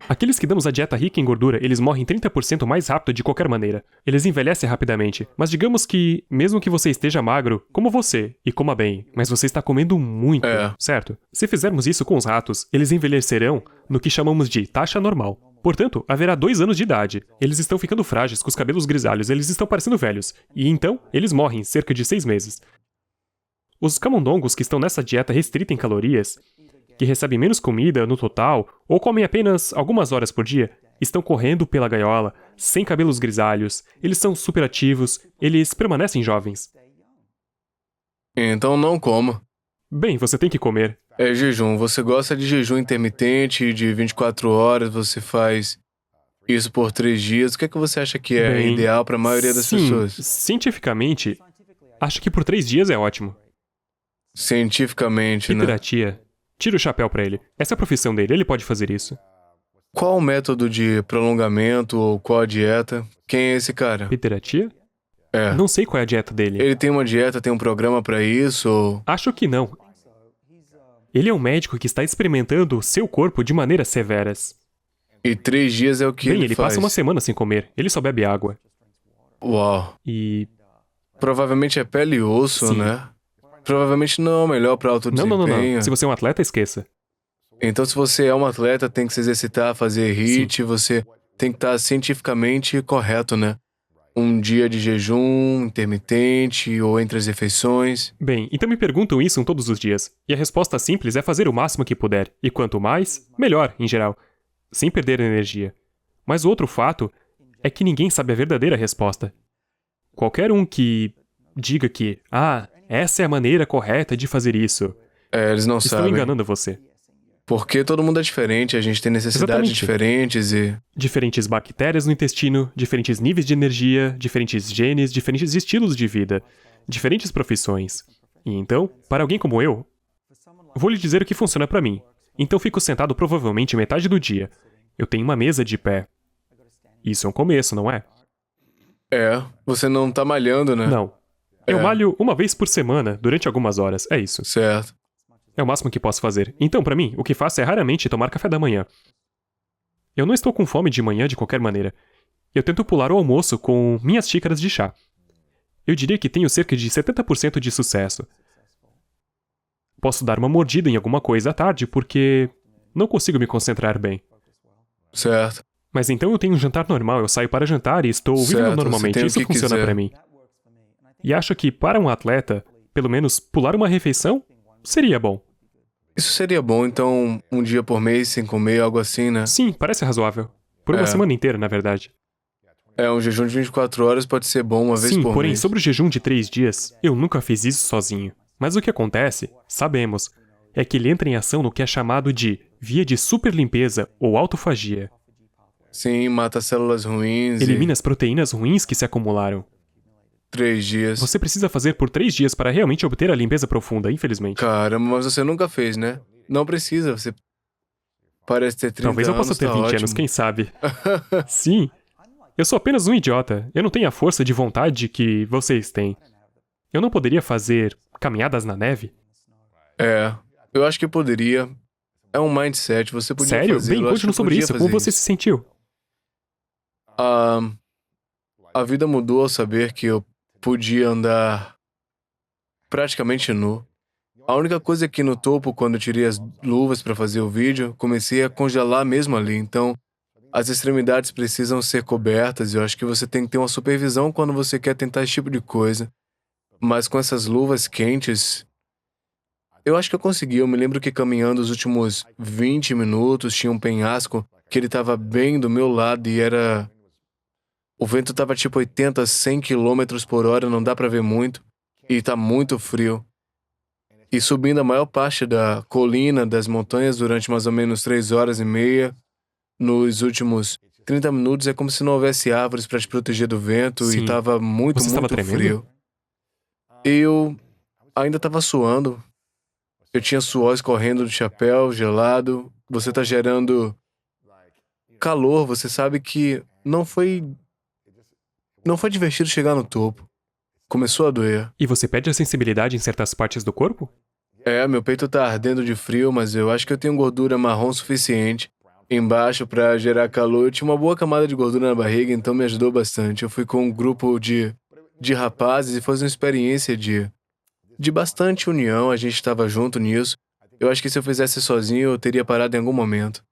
Aqueles que damos a dieta rica em gordura, eles morrem 30% mais rápido de qualquer maneira. Eles envelhecem rapidamente. Mas digamos que, mesmo que você esteja magro, como você, e coma bem, mas você está comendo muito, certo? Se fizermos isso com os ratos, eles envelhecerão no que chamamos de taxa normal. Portanto, haverá 2 anos de idade. Eles estão ficando frágeis, com os cabelos grisalhos, eles estão parecendo velhos. E então, eles morrem em cerca de 6 meses. Os camundongos que estão nessa dieta restrita em calorias, que recebem menos comida no total, ou comem apenas algumas horas por dia, estão correndo pela gaiola, sem cabelos grisalhos, eles são superativos, eles permanecem jovens. Então não coma. Bem, você tem que comer. É jejum. Você gosta de jejum intermitente, de 24 horas, você faz isso por 3 dias. O que é que você acha que é Bem, ideal para a maioria das sim, pessoas? Cientificamente, acho que por 3 dias é ótimo. Cientificamente, Peter né? Attia, tira o chapéu pra ele. Essa é a profissão dele, ele pode fazer isso. Qual o método de prolongamento ou qual a dieta? Quem é esse cara? Peter Attia? É. Não sei qual é a dieta dele. Ele tem uma dieta, tem um programa para isso? Ou... Acho que não. Ele é um médico que está experimentando seu corpo de maneiras severas. E 3 dias é o que Bem, ele ele faz? passa uma semana sem comer. Ele só bebe água. Uau. E... Provavelmente é pele e osso, Sim. né? Provavelmente não é o melhor para alto Não, desempenho. não. Se você é um atleta, esqueça. Então, se você é um atleta, tem que se exercitar, fazer HIIT, você tem que estar cientificamente correto, né? Um dia de jejum intermitente ou entre as refeições. Bem, então me perguntam isso todos os dias. E a resposta simples é fazer o máximo que puder. E quanto mais, melhor, em geral. Sem perder energia. Mas o outro fato é que ninguém sabe a verdadeira resposta. Qualquer um que diga que, essa é a maneira correta de fazer isso, É, eles não estão sabem. enganando você. Porque todo mundo é diferente, a gente tem necessidades Exatamente. diferentes e... Diferentes bactérias no intestino, diferentes níveis de energia, diferentes genes, diferentes estilos de vida, diferentes profissões. E então, para alguém como eu, vou lhe dizer o que funciona para mim. Então fico sentado provavelmente metade do dia. Eu tenho uma mesa de pé. Isso é um começo, não é? É, você não tá malhando, né? Não. Eu É. malho uma vez por semana, durante algumas horas. É isso. Certo. É o máximo que posso fazer. Então, pra mim, o que faço é raramente tomar café da manhã. Eu não estou com fome de manhã de qualquer maneira. Eu tento pular o almoço com minhas xícaras de chá. Eu diria que tenho cerca de 70% de sucesso. Posso dar uma mordida em alguma coisa à tarde porque não consigo me concentrar bem. Certo. Mas então eu tenho um jantar normal, eu saio para jantar e estou Certo, vivendo você normalmente. tem o Isso que funciona quiser. pra mim. E acho que para um atleta, pelo menos pular uma refeição seria bom. Isso seria bom, então, um dia por mês sem comer, algo assim, né? Sim, parece razoável. Por uma É. semana inteira, na verdade. É, um jejum de 24 horas pode ser bom uma vez Sim, por porém, mês. sobre o jejum de 3 dias, eu nunca fiz isso sozinho. Mas o que acontece, sabemos, é que ele entra em ação no que é chamado de via de superlimpeza ou autofagia. Sim, mata células ruins Elimina as proteínas ruins que se acumularam. 3 dias. Você precisa fazer por 3 dias para realmente obter a limpeza profunda, infelizmente. Caramba, mas você nunca fez, né? Não precisa, você parece ter 30 Talvez eu anos, possa ter tá 20 ótimo. anos, quem sabe. Sim. Eu sou apenas um idiota. Eu não tenho a força de vontade que vocês têm. Eu não poderia fazer caminhadas na neve? É, eu acho que poderia. É um mindset, você podia Sério? fazer. Bem, eu acho conte-nos que sobre podia isso. Como fazer você se sentiu? A vida mudou ao saber que eu podia andar praticamente nu. A única coisa é que no topo, quando eu tirei as luvas para fazer o vídeo, comecei a congelar mesmo ali. Então, as extremidades precisam ser cobertas. Eu acho que você tem que ter uma supervisão quando você quer tentar esse tipo de coisa. Mas com essas luvas quentes, eu acho que eu consegui. Eu me lembro que caminhando os últimos 20 minutos, tinha um penhasco que ele estava bem do meu lado e era... O vento estava tipo 80, 100 quilômetros por hora, não dá para ver muito. E tá muito frio. E subindo a maior parte da colina, das montanhas, durante mais ou menos 3 horas e meia. nos últimos 30 minutos é como se não houvesse árvores para te proteger do vento Sim. e estava muito, Você estava muito tremendo? frio. Eu ainda estava suando. Eu tinha suor escorrendo do chapéu, gelado. Você está gerando calor, você sabe que não foi divertido chegar no topo. Começou a doer. E você perde a sensibilidade em certas partes do corpo? Meu peito tá ardendo de frio, mas eu acho que eu tenho gordura marrom suficiente embaixo para gerar calor. Eu tinha uma boa camada de gordura na barriga, então me ajudou bastante. Eu fui com um grupo de rapazes e foi uma experiência de bastante união. A gente estava junto nisso. Eu acho que se eu fizesse sozinho, eu teria parado em algum momento.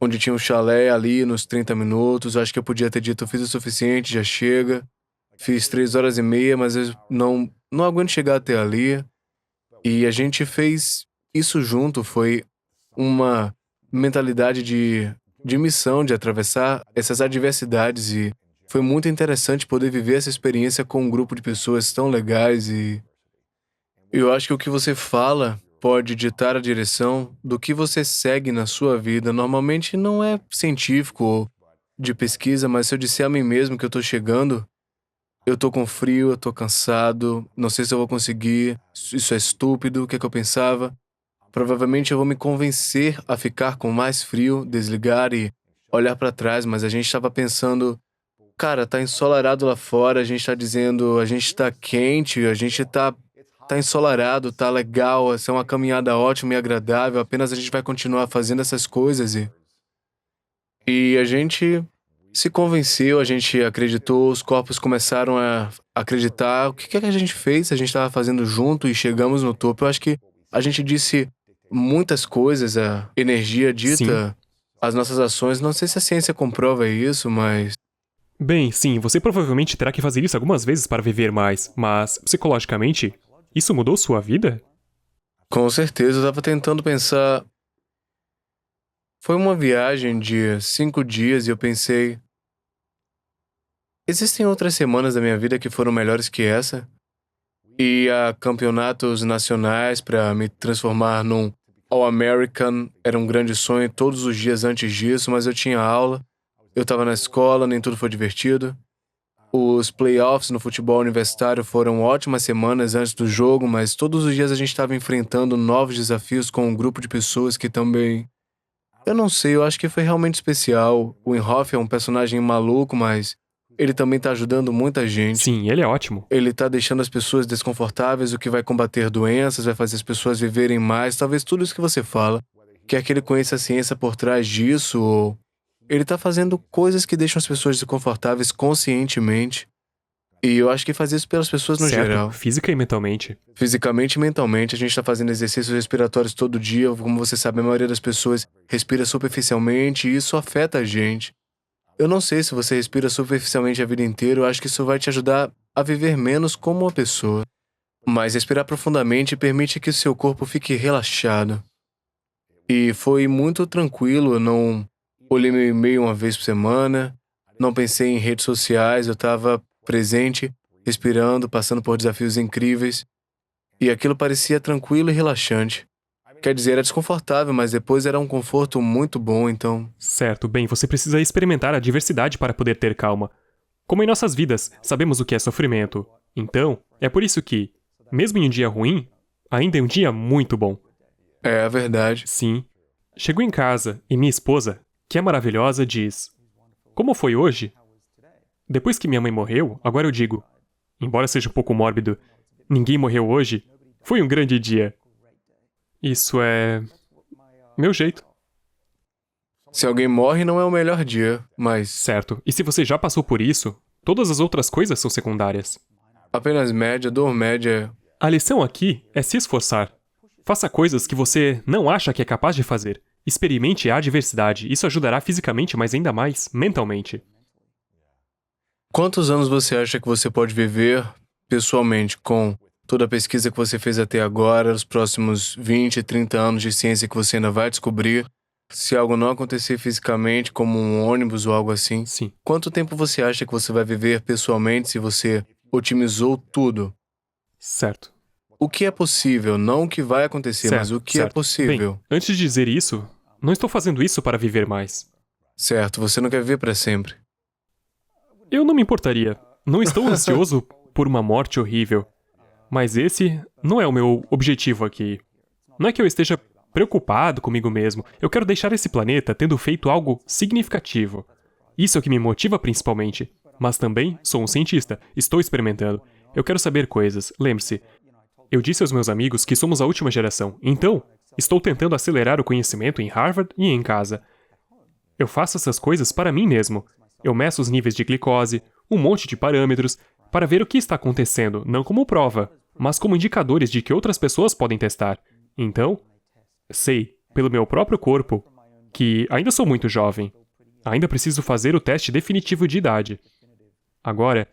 Onde tinha um chalé ali nos 30 minutos, eu acho que eu podia ter dito, eu fiz o suficiente, já chega. Fiz 3 horas e meia, mas eu não aguento chegar até ali. E a gente fez isso junto, foi uma mentalidade de missão, de atravessar essas adversidades e foi muito interessante poder viver essa experiência com um grupo de pessoas tão legais e eu acho que o que você fala pode ditar a direção do que você segue na sua vida. Normalmente não é científico ou de pesquisa, mas se eu disser a mim mesmo que eu tô chegando, eu tô com frio, eu tô cansado, não sei se eu vou conseguir, isso é estúpido, o que é que eu pensava? Provavelmente eu vou me convencer a ficar com mais frio, desligar e olhar pra trás, mas a gente estava pensando, cara, tá ensolarado lá fora, a gente tá dizendo, a gente tá quente, a gente tá ensolarado, tá legal, essa é uma caminhada ótima e agradável, apenas a gente vai continuar fazendo essas coisas e a gente se convenceu, a gente acreditou, os corpos começaram a acreditar. O que é que a gente fez? A gente estava fazendo junto e chegamos no topo. Eu acho que a gente disse muitas coisas, a energia dita, as nossas ações. Não sei se a ciência comprova isso, mas Bem, sim, você provavelmente terá que fazer isso algumas vezes para viver mais, mas, psicologicamente, isso mudou sua vida? com certeza eu estava tentando pensar. Foi uma viagem de 5 dias e eu pensei, existem outras semanas da minha vida que foram melhores que essa? E há campeonatos nacionais para me transformar num All-American. Era um grande sonho todos os dias antes disso, mas eu tinha aula. Eu estava na escola, nem tudo foi divertido. Os playoffs no futebol universitário foram ótimas semanas antes do jogo, mas todos os dias a gente estava enfrentando novos desafios com um grupo de pessoas que também... Eu não sei, eu acho que foi realmente especial. O Inhofe é um personagem maluco, mas ele também tá ajudando muita gente. Sim, ele é ótimo. Ele tá deixando as pessoas desconfortáveis, o que vai combater doenças, vai fazer as pessoas viverem mais, talvez tudo isso que você fala. Quer que ele conheça a ciência por trás disso, ou... Ele tá fazendo coisas que deixam as pessoas desconfortáveis conscientemente. E eu acho que faz isso pelas pessoas no Certo, geral. física e mentalmente. Fisicamente e mentalmente, a gente está fazendo exercícios respiratórios todo dia. Como você sabe, a maioria das pessoas respira superficialmente e isso afeta a gente. Eu não sei se você respira superficialmente a vida inteira, eu acho que isso vai te ajudar a viver menos como uma pessoa. Mas respirar profundamente permite que o seu corpo fique relaxado. E foi muito tranquilo, eu não olhei meu e-mail uma vez por semana, não pensei em redes sociais, eu estava presente, respirando, passando por desafios incríveis. E aquilo parecia tranquilo e relaxante. Quer dizer, era desconfortável, mas depois era um conforto muito bom, então... Certo, bem, você precisa experimentar a diversidade para poder ter calma. Como em nossas vidas, sabemos o que é sofrimento. Então, é por isso que, mesmo em um dia ruim, ainda é um dia muito bom. É a verdade. Sim. Chego em casa e minha esposa, que é maravilhosa, diz: "Como foi hoje?" Depois que minha mãe morreu, agora eu digo, embora seja um pouco mórbido, ninguém morreu hoje, foi um grande dia. Isso é... meu jeito. Se alguém morre, não é o melhor dia, mas Certo. E se você já passou por isso, todas as outras coisas são secundárias. apenas média, dor média... A lição aqui é se esforçar. Faça coisas que você não acha que é capaz de fazer. Experimente a adversidade. Isso ajudará fisicamente, mas ainda mais mentalmente. Quantos anos você acha que você pode viver pessoalmente com toda a pesquisa que você fez até agora, os próximos 20, 30 anos de ciência que você ainda vai descobrir? Se algo não acontecer fisicamente, como um ônibus ou algo assim, Sim. quanto tempo você acha que você vai viver pessoalmente se você otimizou tudo? Certo. O que é possível, não o que vai acontecer, mas o que é certo. possível. Bem, antes de dizer isso, não estou fazendo isso para viver mais. Certo, você não quer viver para sempre. Eu não me importaria. Não estou ansioso por uma morte horrível. Mas esse não é o meu objetivo aqui. Não é que eu esteja preocupado comigo mesmo. Eu quero deixar esse planeta tendo feito algo significativo. Isso é o que me motiva principalmente. Mas também sou um cientista. Estou experimentando. Eu quero saber coisas. Lembre-se, eu disse aos meus amigos que somos a última geração. Então, estou tentando acelerar o conhecimento em Harvard e em casa. Eu faço essas coisas para mim mesmo. Eu meço os níveis de glicose, um monte de parâmetros, para ver o que está acontecendo, não como prova, mas como indicadores de que outras pessoas podem testar. Então, sei, pelo meu próprio corpo, que ainda sou muito jovem. Ainda preciso fazer o teste definitivo de idade. Agora,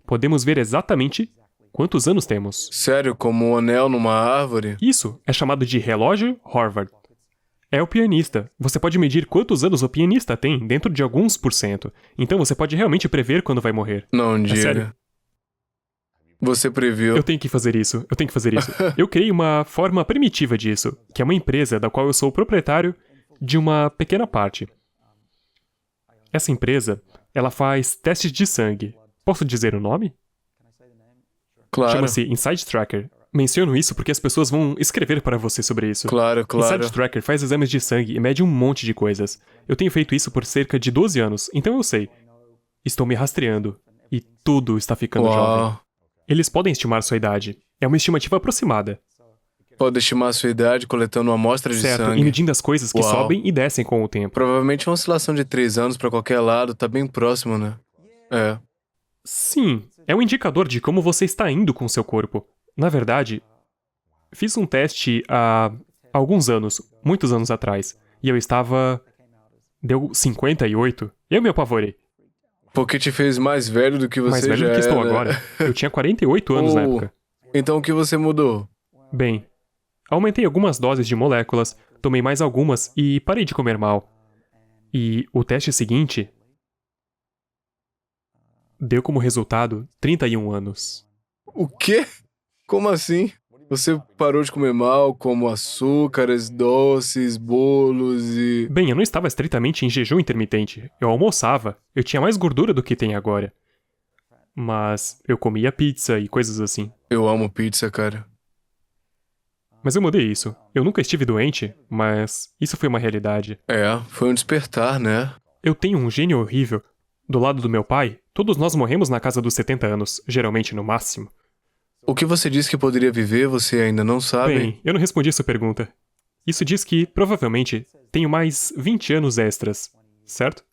podemos ver exatamente quantos anos temos. Sério, como um anel numa árvore? Isso é chamado de relógio Harvard. É o pianista. Você pode medir quantos anos o pianista tem dentro de alguns %. Então você pode realmente prever quando vai morrer. Não diga. sério. Você previu. Eu tenho que fazer isso. Eu criei uma forma primitiva disso, que é uma empresa da qual eu sou o proprietário de uma pequena parte. Essa empresa, ela faz testes de sangue. Posso dizer o nome? Claro, Chama-se Inside Tracker. Menciono isso porque as pessoas vão escrever para você sobre isso. claro. Inside Tracker faz exames de sangue e mede um monte de coisas. Eu tenho feito isso por cerca de 12 anos, então eu sei. Estou me rastreando. E tudo está ficando jovem. Uau. Eles podem estimar sua idade. É uma estimativa aproximada. Pode estimar a sua idade coletando uma amostra de Certo, sangue. e medindo as coisas que Uau. sobem e descem com o tempo. Provavelmente uma oscilação de 3 anos pra qualquer lado, tá bem próximo, né? É. Sim, é um indicador de como você está indo com seu corpo. Na verdade, fiz um teste há alguns anos, muitos anos atrás, e eu estava... Deu 58. Eu me apavorei. Porque te fez mais velho do que você Mais velho já do que estou era. agora. Eu tinha 48 anos na Oh. época. Então o que você mudou? Bem, aumentei algumas doses de moléculas, tomei mais algumas e parei de comer mal. E o teste seguinte deu como resultado 31 anos. O quê? Como assim? Você parou de comer mal, como açúcares, doces, bolos e... Bem, eu não estava estritamente em jejum intermitente. Eu almoçava. Eu tinha mais gordura do que tenho agora. Mas eu comia pizza e coisas assim. Eu amo pizza, cara. Mas eu mudei isso. Eu nunca estive doente, mas isso foi uma realidade. É, foi um despertar, né? Eu tenho um gênio horrível. Do lado do meu pai, todos nós morremos na casa dos 70 anos, geralmente no máximo. O que você disse que poderia viver, você ainda não sabe? Bem, eu não respondi a sua pergunta. Isso diz que, provavelmente, tenho mais 20 anos extras, certo?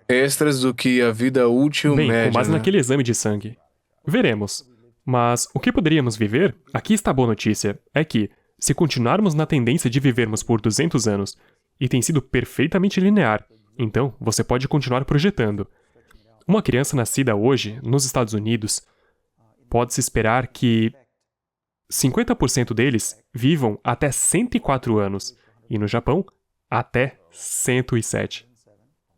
Extras do que a vida útil Bem, média, com base né? naquele exame de sangue. Veremos. Mas o que poderíamos viver? Aqui está a boa notícia. É que, se continuarmos na tendência de vivermos por 200 anos, e tem sido perfeitamente linear, então você pode continuar projetando. Uma criança nascida hoje, nos Estados Unidos, pode-se esperar que 50% deles vivam até 104 anos, e no Japão, até 107.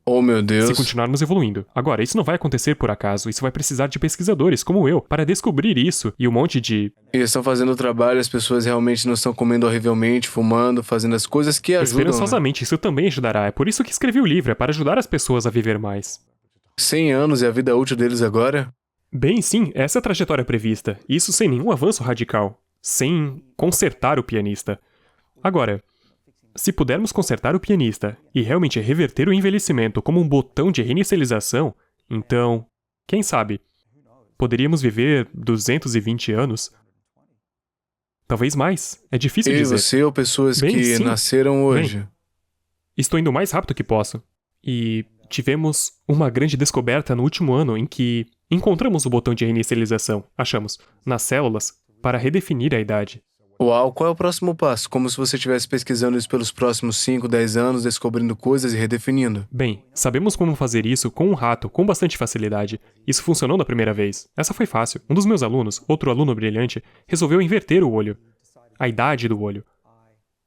Oh, meu Deus. Se continuarmos evoluindo. Agora, isso não vai acontecer por acaso, isso vai precisar de pesquisadores como eu para descobrir isso e um monte de... Eles estão fazendo o trabalho, as pessoas realmente não estão comendo horrivelmente, fumando, fazendo as coisas que ajudam, né? Esperançosamente, isso também ajudará. É por isso que escrevi o livro, é para ajudar as pessoas a viver mais. 100 anos é a vida útil deles agora? Bem, sim, essa é a trajetória prevista. Isso sem nenhum avanço radical. Sem consertar o pianista. Agora, se pudermos consertar o pianista e realmente reverter o envelhecimento como um botão de reinicialização, então, quem sabe, poderíamos viver 220 anos? Talvez mais. É difícil Eu e dizer. você ou pessoas Bem, que sim. nasceram hoje? Estou indo o mais rápido que posso. E tivemos uma grande descoberta no último ano em que encontramos o botão de reinicialização, achamos, nas células, para redefinir a idade. Uau, qual é o próximo passo? Como se você estivesse pesquisando isso pelos próximos 5, 10 anos, descobrindo coisas e redefinindo. Bem, sabemos como fazer isso com um rato com bastante facilidade. Isso funcionou da primeira vez. Essa foi fácil. Um dos meus alunos, outro aluno brilhante, resolveu inverter o olho. A idade do olho.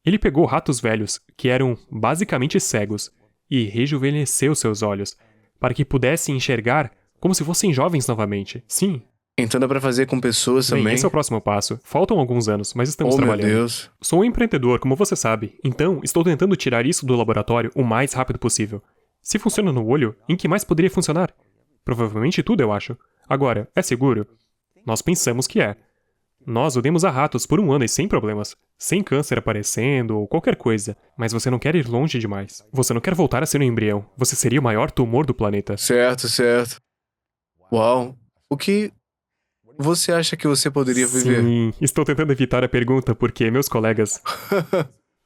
Ele pegou ratos velhos, que eram basicamente cegos, e rejuvenesceu seus olhos, para que pudessem enxergar como se fossem jovens novamente. Sim, Então dá pra fazer com pessoas Bem, também? esse é o próximo passo. Faltam alguns anos, mas estamos Oh, meu trabalhando. Deus. Sou um empreendedor, como você sabe, então estou tentando tirar isso do laboratório o mais rápido possível. Se funciona no olho, em que mais poderia funcionar? Provavelmente tudo, eu acho. Agora, é seguro? Nós pensamos que é. Nós o demos a ratos por 1 ano e sem problemas. Sem câncer aparecendo ou qualquer coisa. Mas você não quer ir longe demais. Você não quer voltar a ser um embrião. Você seria o maior tumor do planeta. Certo, certo. Uau. O que você acha que você poderia viver? Sim, estou tentando evitar a pergunta porque meus colegas...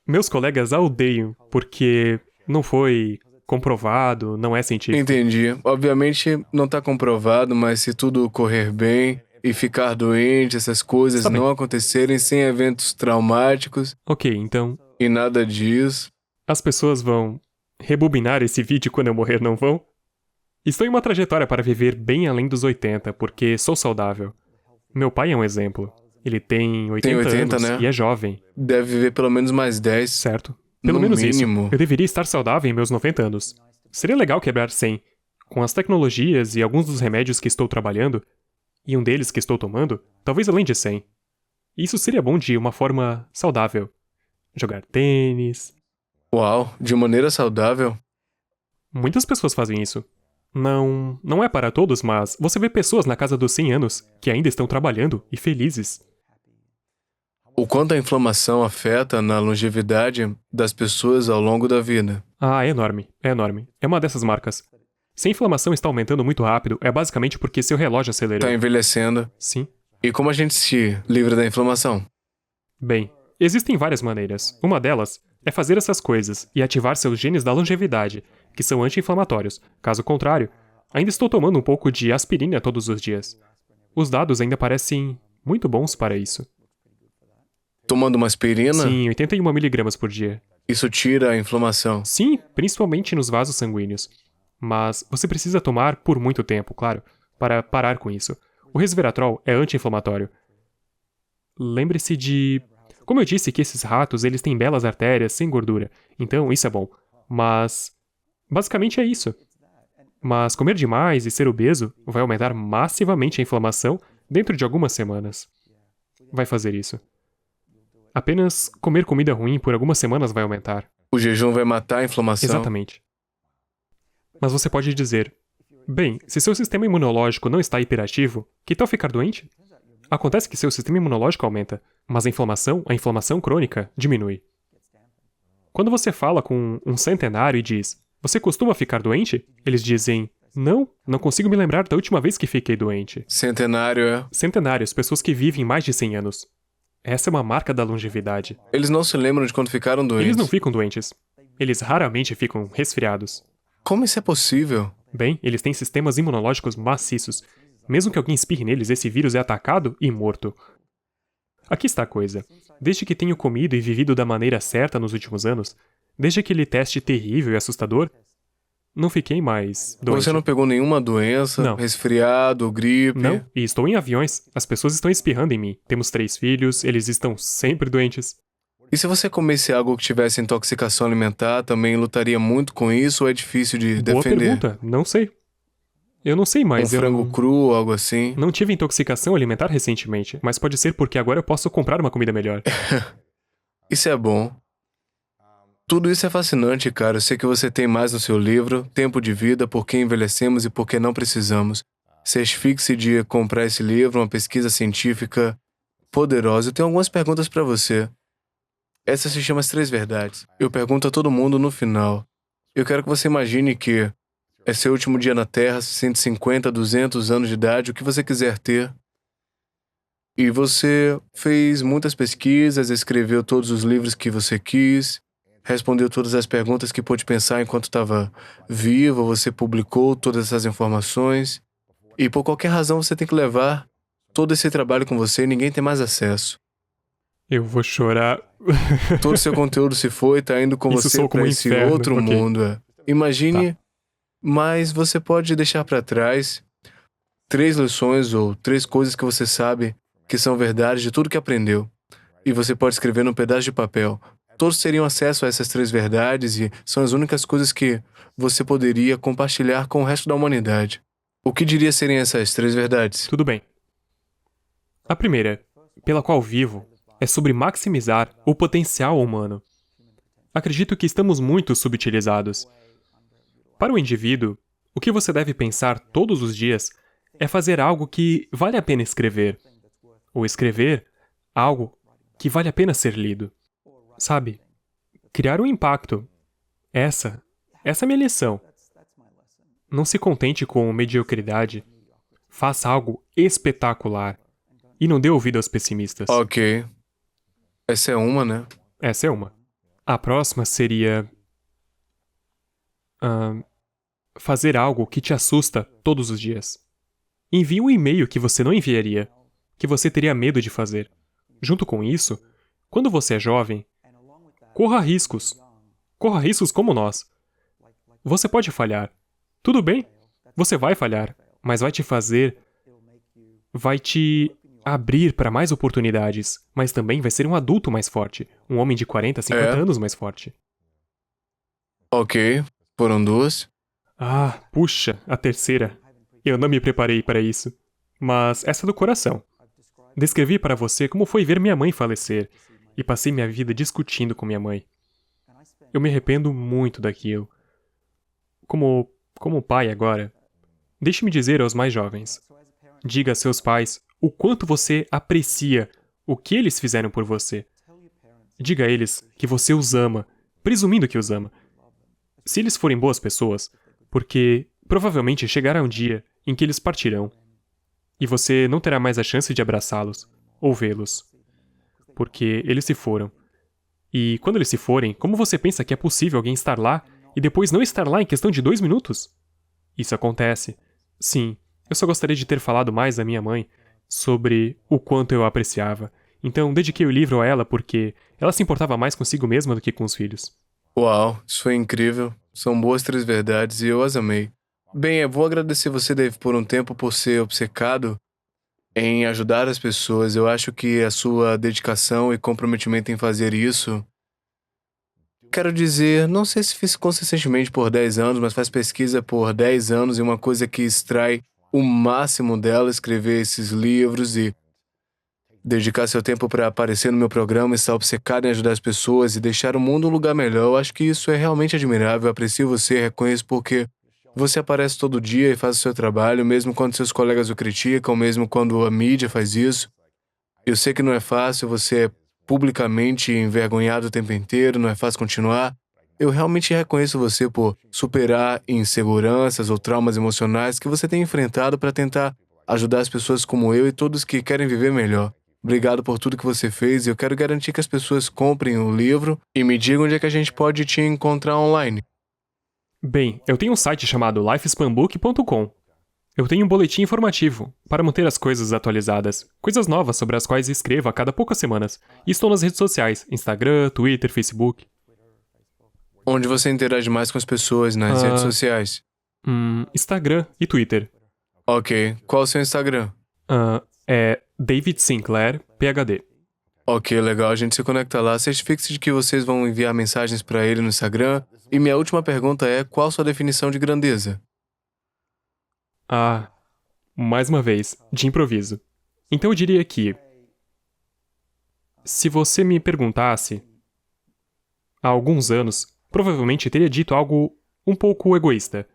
meus colegas a odeiam porque não foi comprovado, não é científico. Entendi. Obviamente não tá comprovado, mas se tudo correr bem e ficar doente, essas coisas Está bem. não acontecerem sem eventos traumáticos Ok, então, e nada disso. as pessoas vão rebobinar esse vídeo quando eu morrer, não vão? Estou em uma trajetória para viver bem além dos 80, porque sou saudável. Meu pai é um exemplo. Ele tem 80, 80, anos né? e é jovem, Deve viver pelo menos mais 10. certo? Pelo No menos mínimo. isso. Eu deveria estar saudável em meus 90 anos. Seria legal quebrar 100. Com as tecnologias e alguns dos remédios que estou trabalhando, e um deles que estou tomando, talvez além de 100. Isso seria bom de uma forma saudável. Jogar tênis. Uau, de maneira saudável. Muitas pessoas fazem isso. Não é para todos, mas você vê pessoas na casa dos 100 anos que ainda estão trabalhando e felizes. O quanto a inflamação afeta na longevidade das pessoas ao longo da vida. Ah, é enorme, é enorme. É uma dessas marcas. Se a inflamação está aumentando muito rápido, é basicamente porque seu relógio acelerou. Tá envelhecendo. Sim. E como a gente se livra da inflamação? Bem, existem várias maneiras. Uma delas é fazer essas coisas e ativar seus genes da longevidade, que são anti-inflamatórios. Caso contrário, ainda estou tomando um pouco de aspirina todos os dias. Os dados ainda parecem muito bons para isso. Tomando uma aspirina, Sim, 81 miligramas por dia. isso tira a inflamação. Sim, principalmente nos vasos sanguíneos. Mas você precisa tomar por muito tempo, claro, para parar com isso. O resveratrol é anti-inflamatório. Lembre-se de... Como eu disse que esses ratos, eles têm belas artérias sem gordura, então isso é bom. Mas... basicamente é isso. Mas comer demais e ser obeso vai aumentar massivamente a inflamação dentro de algumas semanas. Vai fazer isso. Apenas comer comida ruim por algumas semanas vai aumentar. O jejum vai matar a inflamação. Exatamente. Mas você pode dizer, bem, se seu sistema imunológico não está hiperativo, que tal ficar doente? Acontece que seu sistema imunológico aumenta, mas a inflamação crônica, diminui. Quando você fala com um centenário e diz, você costuma ficar doente? Eles dizem, não consigo me lembrar da última vez que fiquei doente. Centenário é. Centenários, pessoas que vivem mais de 100 anos. Essa é uma marca da longevidade. Eles não se lembram de quando ficaram doentes. Eles não ficam doentes. Eles raramente ficam resfriados. Como isso é possível? Bem, eles têm sistemas imunológicos maciços. Mesmo que alguém espirre neles, esse vírus é atacado e morto. Aqui está a coisa. Desde que tenho comido e vivido da maneira certa nos últimos anos, desde aquele teste terrível e assustador, não fiquei mais doente. Você não pegou nenhuma doença? Não. Resfriado, gripe? Não, e estou em aviões. As pessoas estão espirrando em mim. Temos 3 filhos, eles estão sempre doentes. E se você comesse algo que tivesse intoxicação alimentar, também lutaria muito com isso ou é difícil de Boa defender? pergunta, não sei. Eu não sei mais, Um frango cru ou algo assim? não tive intoxicação alimentar recentemente, mas pode ser porque agora eu posso comprar uma comida melhor. Isso é bom. Tudo isso é fascinante, cara. Eu sei que você tem mais no seu livro, Tempo de Vida, Por que Envelhecemos e Por que Não Precisamos. Se asfixie de comprar esse livro, uma pesquisa científica poderosa. Eu tenho algumas perguntas pra você. Essa se chama As 3 Verdades. Eu pergunto a todo mundo no final. Eu quero que você imagine que é seu último dia na Terra, 150, 200 anos de idade, o que você quiser ter. E você fez muitas pesquisas, escreveu todos os livros que você quis, respondeu todas as perguntas que pôde pensar enquanto estava vivo, você publicou todas essas informações. E por qualquer razão você tem que levar todo esse trabalho com você e ninguém tem mais acesso. Eu vou chorar. Todo o seu conteúdo se foi, tá indo com Isso você soa como para um esse inferno, outro ok. mundo. É. Imagine, mas você pode deixar para trás 3 lições ou 3 coisas que você sabe que são verdades de tudo que aprendeu. E você pode escrever num pedaço de papel. Todos teriam acesso a essas 3 verdades e são as únicas coisas que você poderia compartilhar com o resto da humanidade. O que diria serem essas 3 verdades? Tudo bem. A primeira, pela qual vivo, é sobre maximizar o potencial humano. Acredito que estamos muito subutilizados. Para o indivíduo, o que você deve pensar todos os dias é fazer algo que vale a pena escrever. Ou escrever algo que vale a pena ser lido. Sabe? Criar um impacto. Essa é a minha lição. Não se contente com mediocridade. Faça algo espetacular. E não dê ouvido aos pessimistas. Ok. Essa é uma, né? Essa é uma. A próxima seria... fazer algo que te assusta todos os dias. Envie um e-mail que você não enviaria, que você teria medo de fazer. Junto com isso, quando você é jovem, corra riscos. Corra riscos como nós. Você pode falhar. Tudo bem, você vai falhar, mas vai te abrir para mais oportunidades, mas também vai ser um adulto mais forte, um homem de 40, 50 anos mais forte. Ok, foram duas. Puxa, a terceira. Eu não me preparei para isso. Mas essa é do coração. Descrevi para você como foi ver minha mãe falecer, e passei minha vida discutindo com minha mãe. Eu me arrependo muito daquilo. Como pai agora, deixe-me dizer aos mais jovens. Diga a seus pais o quanto você aprecia o que eles fizeram por você. Diga a eles que você os ama, presumindo que os ama. Se eles forem boas pessoas, porque provavelmente chegará um dia em que eles partirão, e você não terá mais a chance de abraçá-los ou vê-los, porque eles se foram. E quando eles se forem, como você pensa que é possível alguém estar lá e depois não estar lá em questão de 2 minutos? Isso acontece. Sim, eu só gostaria de ter falado mais à minha mãe sobre o quanto eu a apreciava. Então, dediquei o livro a ela porque ela se importava mais consigo mesma do que com os filhos. Uau, isso foi incrível. São boas 3 verdades e eu as amei. Bem, eu vou agradecer você, Dave, por um tempo por ser obcecado em ajudar as pessoas. Eu acho que a sua dedicação e comprometimento em fazer isso... Quero dizer, não sei se fiz consistentemente por 10 anos, mas faz pesquisa por 10 anos e uma coisa que extrai o máximo dela, escrever esses livros e dedicar seu tempo para aparecer no meu programa, estar obcecado em ajudar as pessoas e deixar o mundo um lugar melhor. Eu acho que isso é realmente admirável. Eu aprecio você, reconheço porque você aparece todo dia e faz o seu trabalho, mesmo quando seus colegas o criticam, mesmo quando a mídia faz isso. Eu sei que não é fácil, você é publicamente envergonhado o tempo inteiro, não é fácil continuar. Eu realmente reconheço você por superar inseguranças ou traumas emocionais que você tem enfrentado para tentar ajudar as pessoas como eu e todos que querem viver melhor. Obrigado por tudo que você fez e eu quero garantir que as pessoas comprem o livro e me digam onde é que a gente pode te encontrar online. Bem, eu tenho um site chamado lifespanbook.com. Eu tenho um boletim informativo para manter as coisas atualizadas, coisas novas sobre as quais escrevo a cada poucas semanas. E estou nas redes sociais, Instagram, Twitter, Facebook. Onde você interage mais com as pessoas nas redes sociais? Instagram e Twitter. Ok, qual o seu Instagram? É David Sinclair, PhD. Ok, legal, a gente se conecta lá. Certifique-se de que vocês vão enviar mensagens para ele no Instagram. E minha última pergunta é, qual sua definição de grandeza? Mais uma vez, de improviso. Então eu diria que, se você me perguntasse, há alguns anos, provavelmente teria dito algo um pouco egoísta.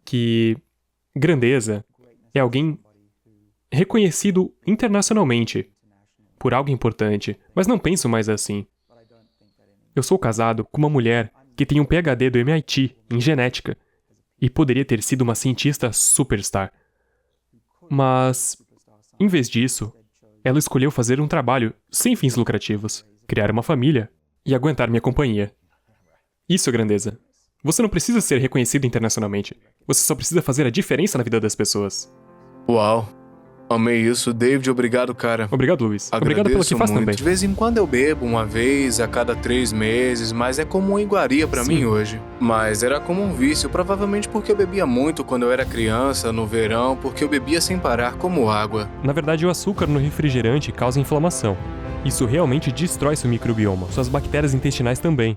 Que grandeza é alguém reconhecido internacionalmente por algo importante, mas não penso mais assim. Eu sou casado com uma mulher que tem um PhD do MIT em genética e poderia ter sido uma cientista superstar. Mas, em vez disso, ela escolheu fazer um trabalho sem fins lucrativos, criar uma família e aguentar minha companhia. Isso é grandeza. Você não precisa ser reconhecido internacionalmente. Você só precisa fazer a diferença na vida das pessoas. Uau! Amei isso. David, obrigado, cara. Obrigado, Luiz. Obrigado pelo que faz muito. também. De vez em quando eu bebo, uma vez a cada 3 meses, mas é como uma iguaria pra mim hoje. Mas era como um vício, provavelmente porque eu bebia muito quando eu era criança, no verão, porque eu bebia sem parar como água. Na verdade, o açúcar no refrigerante causa inflamação. Isso realmente destrói seu microbioma, suas bactérias intestinais também.